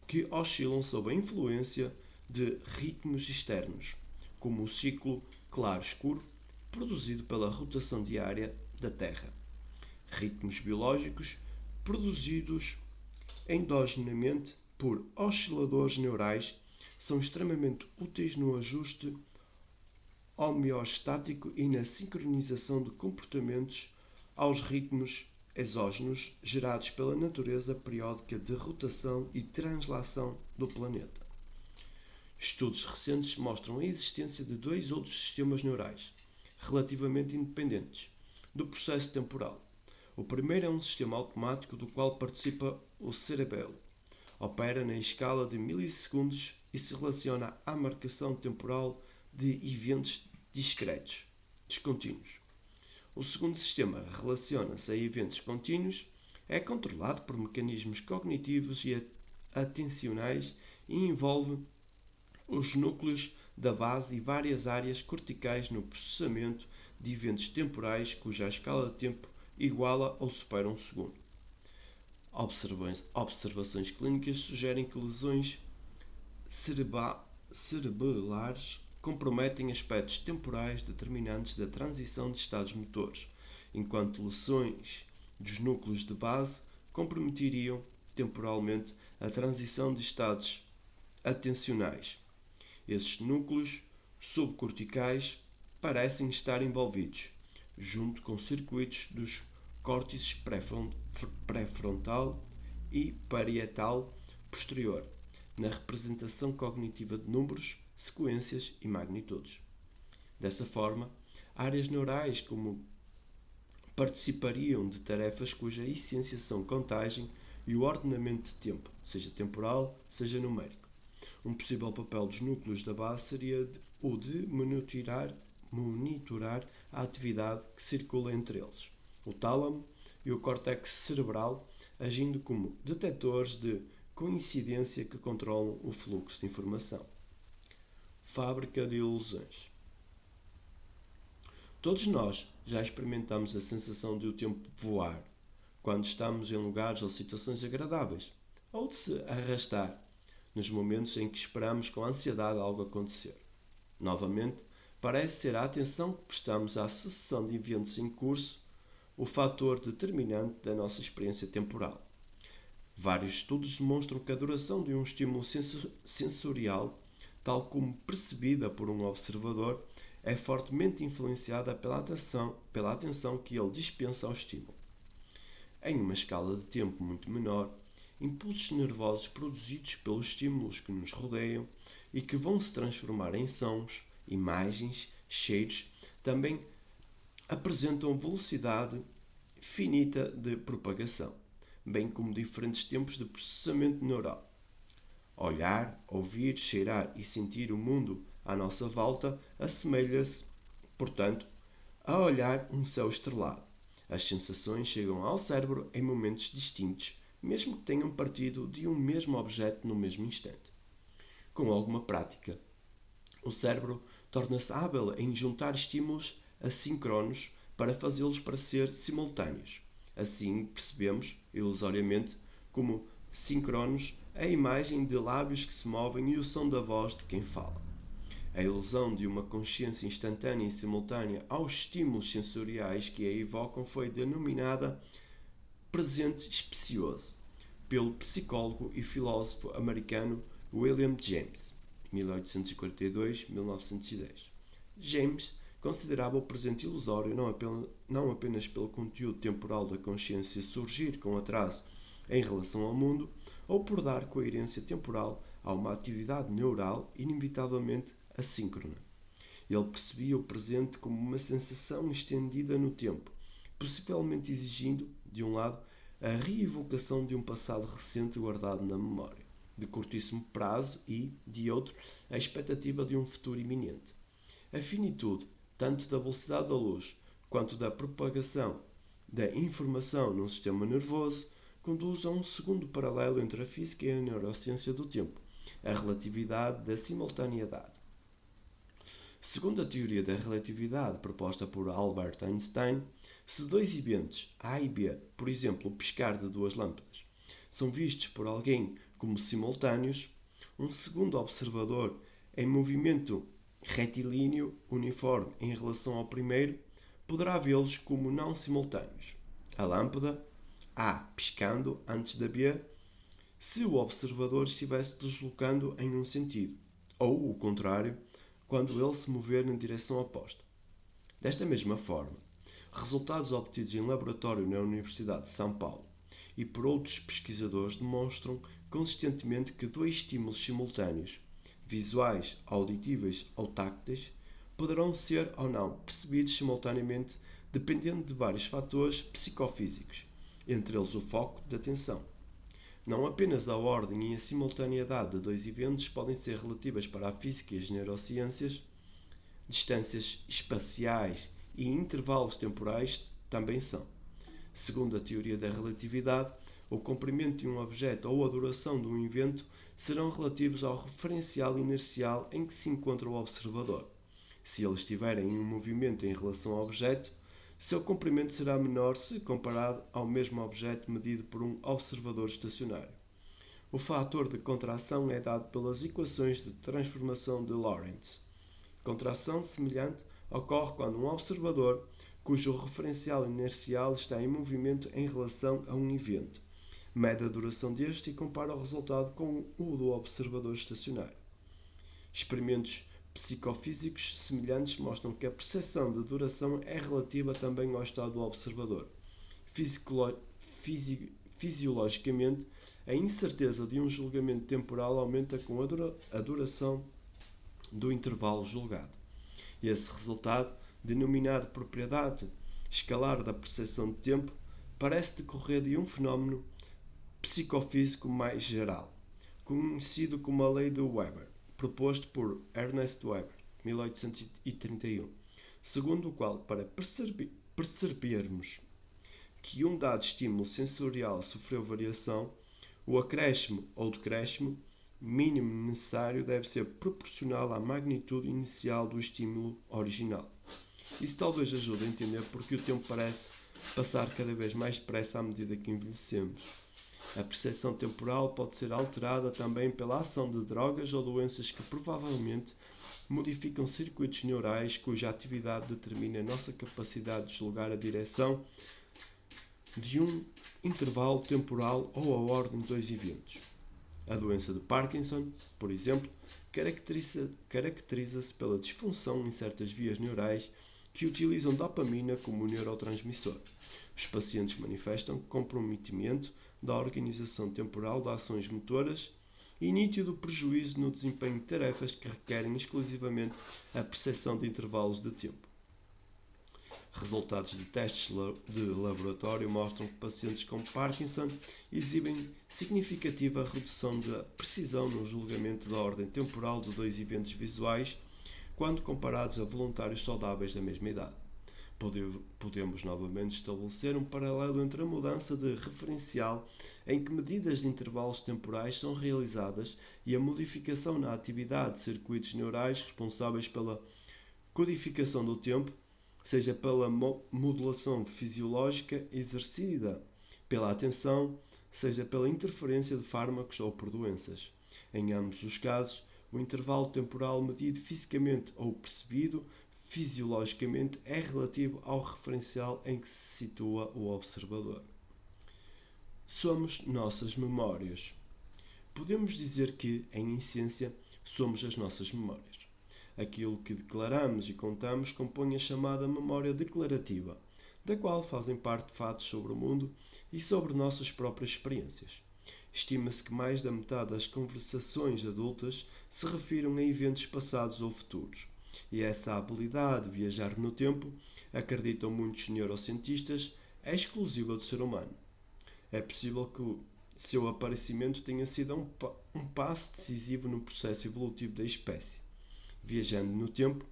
que oscilam sob a influência de ritmos externos, como o ciclo claro-escuro produzido pela rotação diária da Terra. Ritmos biológicos produzidos endogenamente por osciladores neurais são extremamente úteis no ajuste homeostático e na sincronização de comportamentos aos ritmos exógenos gerados pela natureza periódica de rotação e translação do planeta. Estudos recentes mostram a existência de dois outros sistemas neurais, relativamente independentes, do processo temporal. O primeiro é um sistema automático do qual participa o cerebelo. Opera na escala de milissegundos e se relaciona à marcação temporal de eventos discretos, descontínuos. O segundo sistema relaciona-se a eventos contínuos, é controlado por mecanismos cognitivos e atencionais e envolve os núcleos da base e várias áreas corticais no processamento de eventos temporais cuja escala de tempo iguala ou supera um segundo. Observações clínicas sugerem que lesões cerebelares comprometem aspectos temporais determinantes da transição de estados motores, enquanto lesões dos núcleos de base comprometiriam temporalmente a transição de estados atencionais. Esses núcleos subcorticais parecem estar envolvidos, junto com circuitos dos córtices pré-frontal e parietal posterior, na representação cognitiva de números, sequências e magnitudes. Dessa forma, áreas neurais como participariam de tarefas cuja essência são contagem e o ordenamento de tempo, seja temporal, seja numérico. Um possível papel dos núcleos da base seria o de monitorar a atividade que circula entre eles, o tálamo e o córtex cerebral, agindo como detectores de coincidência que controlam o fluxo de informação. Fábrica de ilusões. Todos nós já experimentamos a sensação de o tempo voar, quando estamos em lugares ou situações agradáveis, ou de se arrastar, nos momentos em que esperamos com ansiedade algo acontecer. Novamente, parece ser a atenção que prestamos à sucessão de eventos em curso o fator determinante da nossa experiência temporal. Vários estudos demonstram que a duração de um estímulo sensorial, tal como percebida por um observador, é fortemente influenciada pela atenção que ele dispensa ao estímulo. Em uma escala de tempo muito menor, impulsos nervosos produzidos pelos estímulos que nos rodeiam e que vão se transformar em sons, imagens, cheiros, também apresentam velocidade finita de propagação, bem como diferentes tempos de processamento neural. Olhar, ouvir, cheirar e sentir o mundo à nossa volta assemelha-se, portanto, a olhar um céu estrelado. As sensações chegam ao cérebro em momentos distintos, mesmo que tenham partido de um mesmo objeto no mesmo instante. Com alguma prática, o cérebro torna-se hábil em juntar estímulos assíncronos para fazê-los parecer simultâneos. Assim percebemos, ilusoriamente, como síncronos a imagem de lábios que se movem e o som da voz de quem fala. A ilusão de uma consciência instantânea e simultânea aos estímulos sensoriais que a evocam foi denominada presente especioso pelo psicólogo e filósofo americano William James, 1842-1910. James considerava o presente ilusório não apenas pelo conteúdo temporal da consciência surgir com atraso em relação ao mundo, ou por dar coerência temporal a uma atividade neural inevitavelmente assíncrona. Ele percebia o presente como uma sensação estendida no tempo, possivelmente exigindo, de um lado, a reevocação de um passado recente guardado na memória, de curtíssimo prazo e, de outro, a expectativa de um futuro iminente. A finitude, tanto da velocidade da luz quanto da propagação da informação no sistema nervoso, conduz a um segundo paralelo entre a física e a neurociência do tempo, a relatividade da simultaneidade. Segundo a teoria da relatividade proposta por Albert Einstein, se dois eventos A e B, por exemplo, o piscar de duas lâmpadas, são vistos por alguém como simultâneos, um segundo observador em movimento retilíneo uniforme em relação ao primeiro poderá vê-los como não simultâneos. A lâmpada A piscando antes da B, se o observador estivesse deslocando em um sentido, ou o contrário, quando ele se mover na direção oposta. Desta mesma forma, resultados obtidos em laboratório na Universidade de São Paulo e por outros pesquisadores demonstram consistentemente que dois estímulos simultâneos, visuais, auditíveis ou tácteis, poderão ser ou não percebidos simultaneamente dependendo de vários fatores psicofísicos, entre eles o foco de atenção. Não apenas a ordem e a simultaneidade de dois eventos podem ser relativas para a física e as neurociências, distâncias espaciais e intervalos temporais também são. Segundo a teoria da relatividade, o comprimento de um objeto ou a duração de um evento serão relativos ao referencial inercial em que se encontra o observador. Se ele estiver em um movimento em relação ao objeto, seu comprimento será menor se comparado ao mesmo objeto medido por um observador estacionário. O fator de contração é dado pelas equações de transformação de Lorentz. Contração semelhante ocorre quando um observador, cujo referencial inercial está em movimento em relação a um evento, mede a duração deste e compara o resultado com o do observador estacionário. Experimentos psicofísicos semelhantes mostram que a percepção de duração é relativa também ao estado do observador. Fisiologicamente, a incerteza de um julgamento temporal aumenta com a duração do intervalo julgado. Esse resultado, denominado propriedade escalar da percepção de tempo, parece decorrer de um fenómeno psicofísico mais geral, conhecido como a lei de Weber, proposto por Ernest Weber, 1831, segundo o qual, para percebermos que um dado estímulo sensorial sofreu variação, o acréscimo ou decréscimo mínimo necessário deve ser proporcional à magnitude inicial do estímulo original. Isso talvez ajude a entender porque o tempo parece passar cada vez mais depressa à medida que envelhecemos. A percepção temporal pode ser alterada também pela ação de drogas ou doenças que provavelmente modificam circuitos neurais cuja atividade determina a nossa capacidade de julgar a direção de um intervalo temporal ou a ordem de dois eventos. A doença de Parkinson, por exemplo, caracteriza-se pela disfunção em certas vias neurais que utilizam dopamina como neurotransmissor. Os pacientes manifestam comprometimento da organização temporal de ações motoras e nítido prejuízo no desempenho de tarefas que requerem exclusivamente a percepção de intervalos de tempo. Resultados de testes de laboratório mostram que pacientes com Parkinson exibem significativa redução da precisão no julgamento da ordem temporal de dois eventos visuais quando comparados a voluntários saudáveis da mesma idade. Podemos novamente estabelecer um paralelo entre a mudança de referencial em que medidas de intervalos temporais são realizadas e a modificação na atividade de circuitos neurais responsáveis pela codificação do tempo, seja pela modulação fisiológica exercida pela atenção, seja pela interferência de fármacos ou por doenças. Em ambos os casos, o intervalo temporal medido fisicamente ou percebido fisiologicamente é relativo ao referencial em que se situa o observador. Somos nossas memórias. Podemos dizer que, em essência, somos as nossas memórias. Aquilo que declaramos e contamos compõe a chamada memória declarativa, da qual fazem parte fatos sobre o mundo e sobre nossas próprias experiências. Estima-se que mais da metade das conversações adultas se refiram a eventos passados ou futuros. E essa habilidade de viajar no tempo, acreditam muitos neurocientistas, é exclusiva do ser humano. É possível que o seu aparecimento tenha sido um passo decisivo no processo evolutivo da espécie. Viajando no tempo,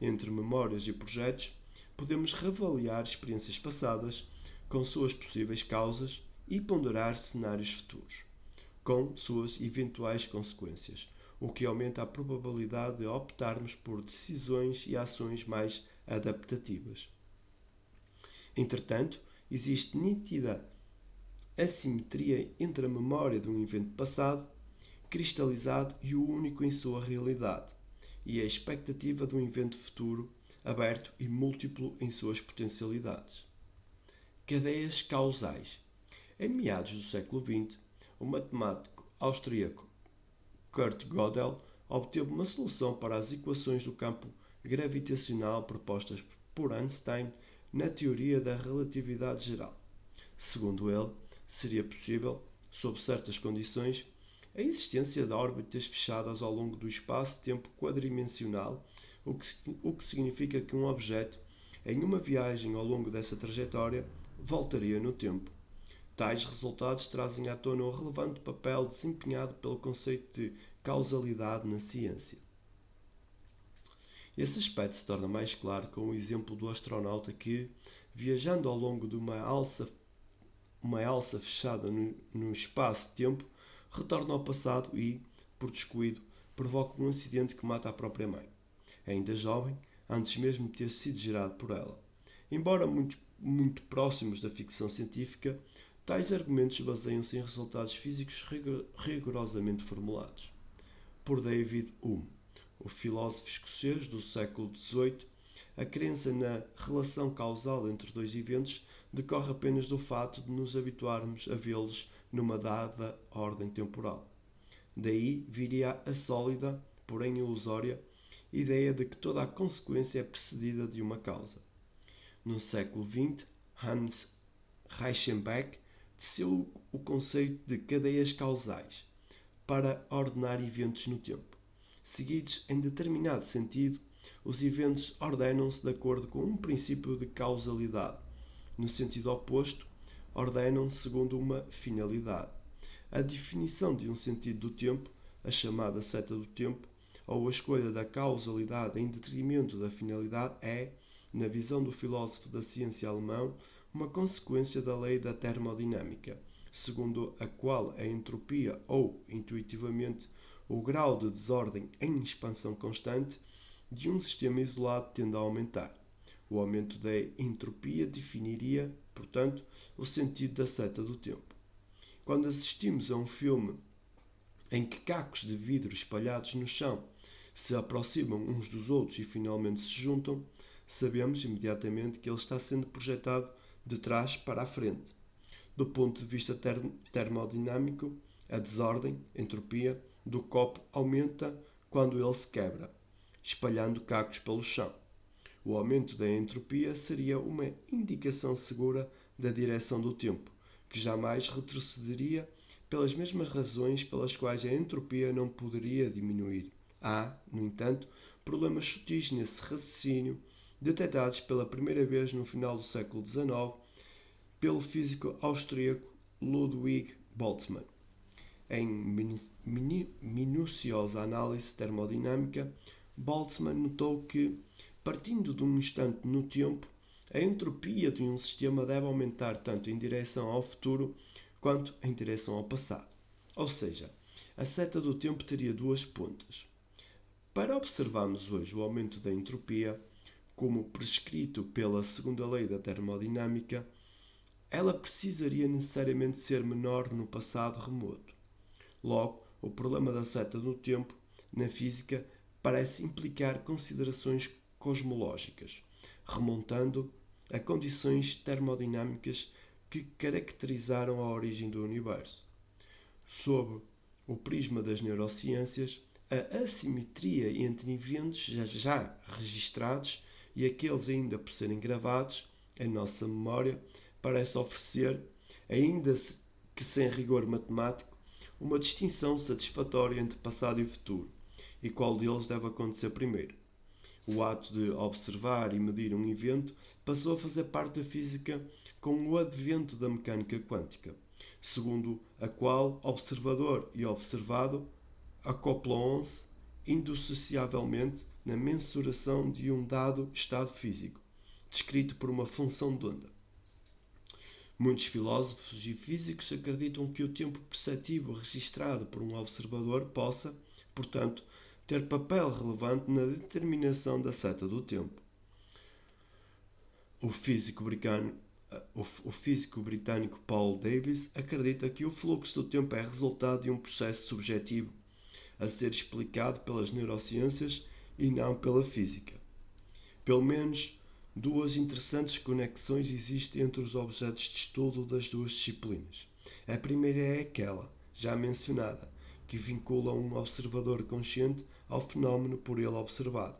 entre memórias e projetos, podemos reavaliar experiências passadas com suas possíveis causas e ponderar cenários futuros, com suas eventuais consequências, o que aumenta a probabilidade de optarmos por decisões e ações mais adaptativas. Entretanto, existe nítida assimetria entre a memória de um evento passado, cristalizado e o único em sua realidade, e a expectativa de um evento futuro, aberto e múltiplo em suas potencialidades. Cadeias causais. Em meados do século XX, o matemático austríaco Kurt Gödel obteve uma solução para as equações do campo gravitacional propostas por Einstein na teoria da relatividade geral. Segundo ele, seria possível, sob certas condições, a existência de órbitas fechadas ao longo do espaço-tempo quadridimensional, o que significa que um objeto, em uma viagem ao longo dessa trajetória, voltaria no tempo. Tais resultados trazem à tona o relevante papel desempenhado pelo conceito de causalidade na ciência. Esse aspecto se torna mais claro com o exemplo do astronauta que, viajando ao longo de uma alça fechada no espaço-tempo, retorna ao passado e, por descuido, provoca um acidente que mata a própria mãe, ainda jovem, antes mesmo de ter sido gerado por ela. Embora muito próximos da ficção científica, tais argumentos baseiam-se em resultados físicos rigorosamente formulados. Por David Hume, o filósofo escocês do século XVIII, a crença na relação causal entre dois eventos decorre apenas do fato de nos habituarmos a vê-los numa dada ordem temporal. Daí viria a sólida, porém ilusória, ideia de que toda a consequência é precedida de uma causa. No século XX, Hans Reichenbach teceu o conceito de cadeias causais para ordenar eventos no tempo. Seguidos em determinado sentido, os eventos ordenam-se de acordo com um princípio de causalidade. No sentido oposto, ordenam-se segundo uma finalidade. A definição de um sentido do tempo, a chamada seta do tempo, ou a escolha da causalidade em detrimento da finalidade é, na visão do filósofo da ciência alemão, uma consequência da lei da termodinâmica, segundo a qual a entropia ou, intuitivamente, o grau de desordem em expansão constante de um sistema isolado tende a aumentar. O aumento da entropia definiria, portanto, o sentido da seta do tempo. Quando assistimos a um filme em que cacos de vidro espalhados no chão se aproximam uns dos outros e finalmente se juntam, sabemos imediatamente que ele está sendo projetado de trás para a frente. Do ponto de vista termodinâmico, a desordem, entropia, do copo aumenta quando ele se quebra, espalhando cacos pelo chão. O aumento da entropia seria uma indicação segura da direção do tempo, que jamais retrocederia pelas mesmas razões pelas quais a entropia não poderia diminuir. Há, no entanto, problemas sutis nesse raciocínio, detectados pela primeira vez no final do século XIX pelo físico austríaco Ludwig Boltzmann. Em minuciosa análise termodinâmica, Boltzmann notou que, partindo de um instante no tempo, a entropia de um sistema deve aumentar tanto em direção ao futuro quanto em direção ao passado. Ou seja, a seta do tempo teria duas pontas. Para observarmos hoje o aumento da entropia, como prescrito pela segunda lei da termodinâmica, ela precisaria necessariamente ser menor no passado remoto. Logo, o problema da seta do tempo, na física, parece implicar considerações cosmológicas, remontando a condições termodinâmicas que caracterizaram a origem do universo. Sob o prisma das neurociências, a assimetria entre eventos já registrados e aqueles ainda por serem gravados em nossa memória parece oferecer, ainda que sem rigor matemático, uma distinção satisfatória entre passado e futuro, e qual deles deve acontecer primeiro. O ato de observar e medir um evento passou a fazer parte da física com o advento da mecânica quântica, segundo a qual observador e observado acoplam-se indissociavelmente na mensuração de um dado estado físico. descrito por uma função de onda. Muitos filósofos e físicos acreditam que o tempo perceptivo registrado por um observador possa, portanto, ter papel relevante na determinação da seta do tempo. O físico britânico Paul Davies acredita que o fluxo do tempo é resultado de um processo subjetivo a ser explicado pelas neurociências e não pela física. Pelo menos duas interessantes conexões existem entre os objetos de estudo das duas disciplinas. A primeira é aquela, já mencionada, que vincula um observador consciente ao fenómeno por ele observado.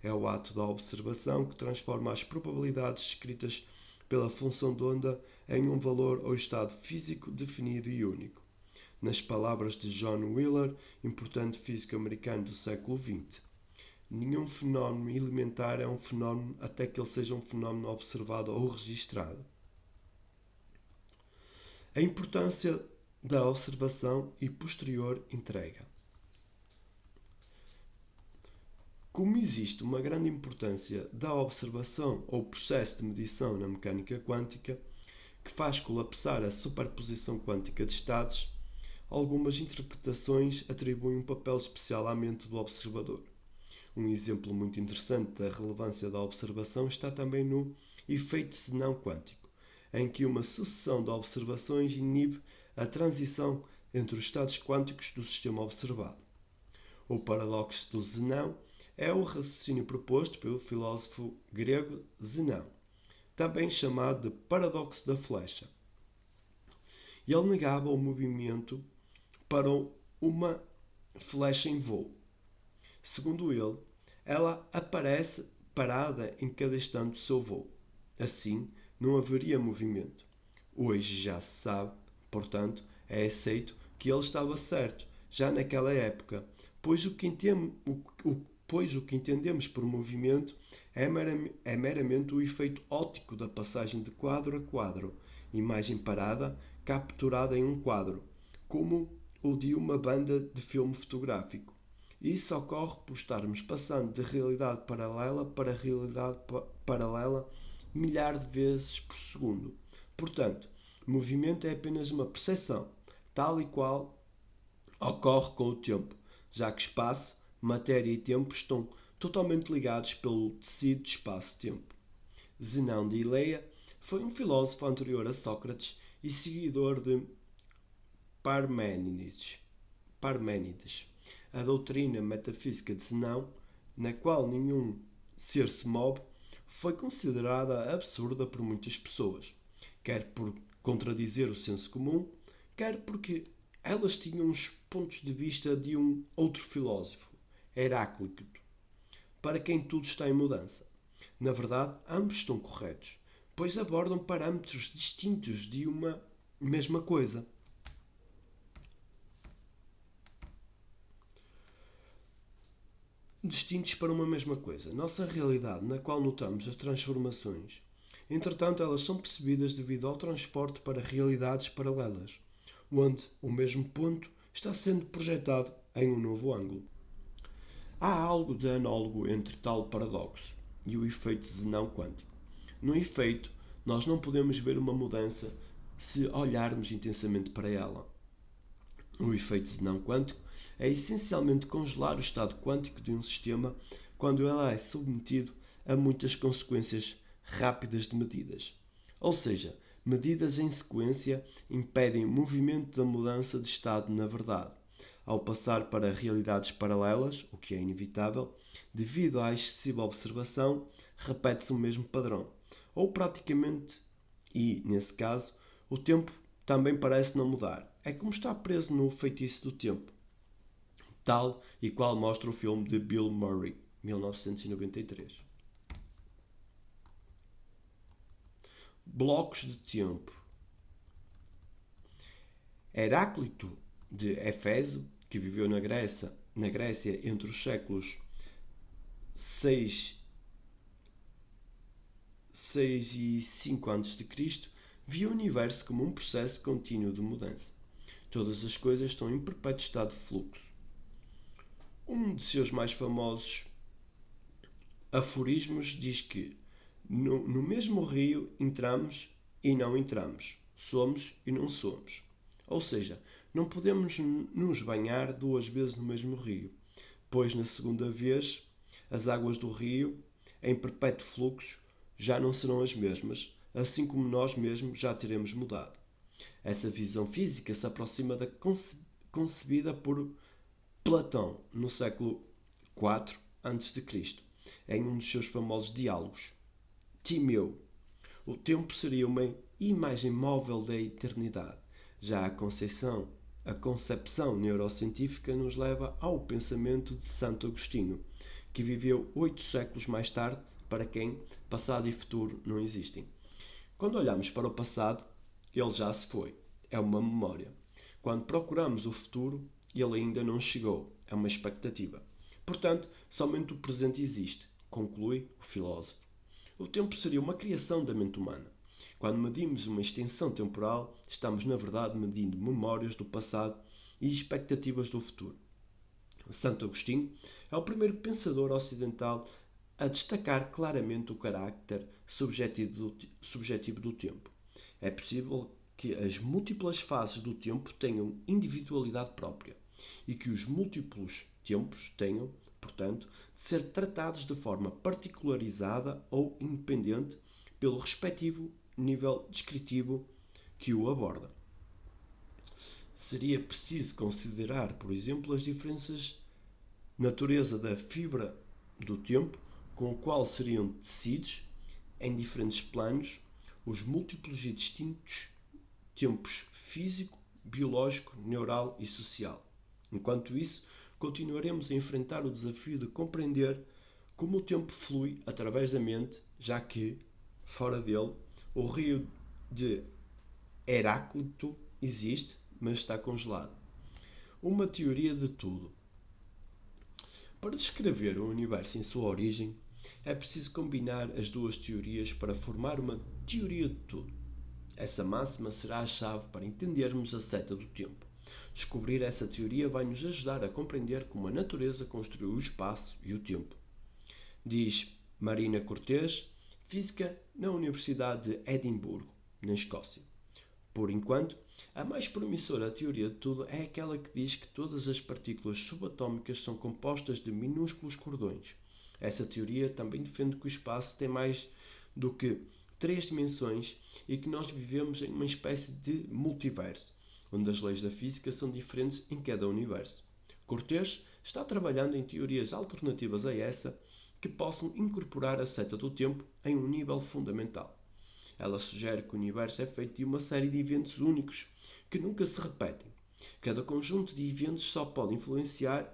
É o ato da observação que transforma as probabilidades descritas pela função de onda em um valor ou estado físico definido e único. Nas palavras de John Wheeler, importante físico americano do século XX, nenhum fenómeno elementar é um fenómeno até que ele seja um fenómeno observado ou registrado. A importância da observação e posterior entrega. Como existe uma grande importância da observação ou processo de medição na mecânica quântica, que faz colapsar a superposição quântica de estados, algumas interpretações atribuem um papel especial à mente do observador. Um exemplo muito interessante da relevância da observação está também no efeito Zenão quântico, em que uma sucessão de observações inibe a transição entre os estados quânticos do sistema observado. O paradoxo do Zenão é o raciocínio proposto pelo filósofo grego Zenão, também chamado de paradoxo da flecha. Ele negava o movimento para uma flecha em voo. Segundo ele, ela aparece parada em cada instante do seu voo. Assim, não haveria movimento. Hoje já se sabe, portanto, é aceito que ele estava certo, já naquela época, pois o que entendemos por movimento é meramente o efeito óptico da passagem de quadro a quadro, imagem parada capturada em um quadro, como o de uma banda de filme fotográfico. Isso ocorre por estarmos passando de realidade paralela para realidade paralela milhares de vezes por segundo. Portanto, movimento é apenas uma percepção, tal e qual ocorre com o tempo, já que espaço, matéria e tempo estão totalmente ligados pelo tecido de espaço-tempo. Zenão de Ileia foi um filósofo anterior a Sócrates e seguidor de Parménides. A doutrina metafísica de Zenão, na qual nenhum ser se move, foi considerada absurda por muitas pessoas, quer por contradizer o senso comum, quer porque elas tinham os pontos de vista de um outro filósofo, Heráclito, para quem tudo está em mudança. Na verdade, ambos estão corretos, pois abordam parâmetros distintos de uma mesma coisa. Distintos para uma mesma coisa. Nossa realidade, na qual notamos as transformações, entretanto, elas são percebidas devido ao transporte para realidades paralelas, onde o mesmo ponto está sendo projetado em um novo ângulo. Há algo de análogo entre tal paradoxo e o efeito Zenão quântico. No efeito, nós não podemos ver uma mudança se olharmos intensamente para ela. O efeito Zenão quântico é essencialmente congelar o estado quântico de um sistema quando ele é submetido a muitas consequências rápidas de medidas. Ou seja, medidas em sequência impedem o movimento da mudança de estado na verdade. Ao passar para realidades paralelas, o que é inevitável, devido à excessiva observação, repete-se o mesmo padrão. Ou praticamente, e nesse caso, o tempo também parece não mudar. É como estar preso no feitiço do tempo, tal e qual mostra o filme de Bill Murray, 1993. Blocos de tempo. Heráclito de Éfeso, que viveu na Grécia entre os séculos 6 e 5 a.C., via o universo como um processo contínuo de mudança. Todas as coisas estão em perpétuo estado de fluxo. Um de seus mais famosos aforismos diz que No mesmo rio entramos e não entramos, somos e não somos. Ou seja, não podemos nos banhar duas vezes no mesmo rio, pois na segunda vez as águas do rio, em perpétuo fluxo, já não serão as mesmas, assim como nós mesmos já teremos mudado. Essa visão física se aproxima da concebida por Platão no século IV a.C., em um dos seus famosos diálogos. Timeu. O tempo seria uma imagem móvel da eternidade. Já a concepção neurocientífica nos leva ao pensamento de Santo Agostinho, que viveu 8 séculos mais tarde, para quem passado e futuro não existem. Quando olhamos para o passado, ele já se foi. É uma memória. Quando procuramos o futuro, ele ainda não chegou. É uma expectativa. Portanto, somente o presente existe, conclui o filósofo. O tempo seria uma criação da mente humana. Quando medimos uma extensão temporal, estamos na verdade medindo memórias do passado e expectativas do futuro. Santo Agostinho é o primeiro pensador ocidental a destacar claramente o carácter subjetivo do tempo. É possível que as múltiplas fases do tempo tenham individualidade própria e que os múltiplos tempos tenham, portanto, de ser tratados de forma particularizada ou independente pelo respectivo nível descritivo que o aborda. Seria preciso considerar, por exemplo, as diferenças natureza da fibra do tempo com o qual seriam tecidos, em diferentes planos, os múltiplos e distintos tempos físico, biológico, neural e social. Enquanto isso, continuaremos a enfrentar o desafio de compreender como o tempo flui através da mente, já que, fora dele, o rio de Heráclito existe, mas está congelado. Uma teoria de tudo. Para descrever o universo em sua origem, é preciso combinar as duas teorias para formar uma teoria de tudo. Essa máxima será a chave para entendermos a seta do tempo. Descobrir essa teoria vai nos ajudar a compreender como a natureza construiu o espaço e o tempo. Diz Marina Cortês, física na Universidade de Edimburgo, na Escócia. Por enquanto, a mais promissora teoria de tudo é aquela que diz que todas as partículas subatômicas são compostas de minúsculos cordões. Essa teoria também defende que o espaço tem mais do que 3 dimensões e que nós vivemos em uma espécie de multiverso, onde as leis da física são diferentes em cada universo. Cortês está trabalhando em teorias alternativas a essa que possam incorporar a seta do tempo em um nível fundamental. Ela sugere que o universo é feito de uma série de eventos únicos que nunca se repetem. Cada conjunto de eventos só pode influenciar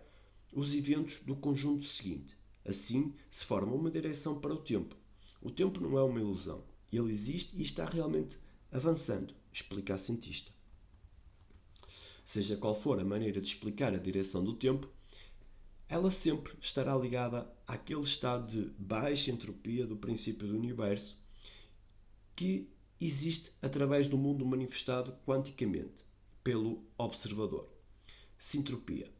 os eventos do conjunto seguinte. Assim, se forma uma direção para o tempo. O tempo não é uma ilusão. Ele existe e está realmente avançando, explica a cientista. Seja qual for a maneira de explicar a direção do tempo, ela sempre estará ligada àquele estado de baixa entropia do princípio do universo que existe através do mundo manifestado quanticamente pelo observador. Sintropia.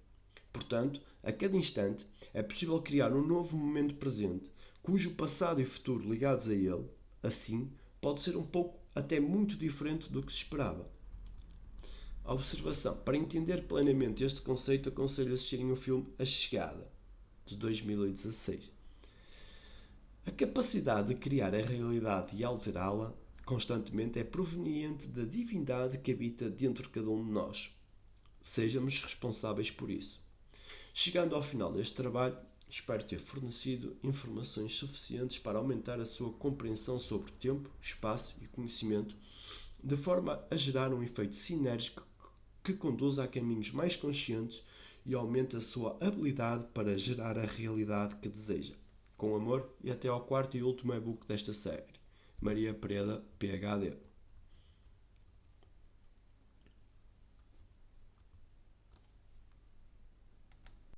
Portanto, a cada instante é possível criar um novo momento presente, cujo passado e futuro ligados a ele, assim, pode ser um pouco até muito diferente do que se esperava. A observação. Para entender plenamente este conceito, aconselho a assistirem o filme A Chegada, de 2016. A capacidade de criar a realidade e alterá-la constantemente é proveniente da divindade que habita dentro de cada um de nós. Sejamos responsáveis por isso. Chegando ao final deste trabalho, espero ter fornecido informações suficientes para aumentar a sua compreensão sobre tempo, espaço e conhecimento, de forma a gerar um efeito sinérgico que conduza a caminhos mais conscientes e aumente a sua habilidade para gerar a realidade que deseja. Com amor e até ao quarto e último e-book desta série. Maria Preda, PhD.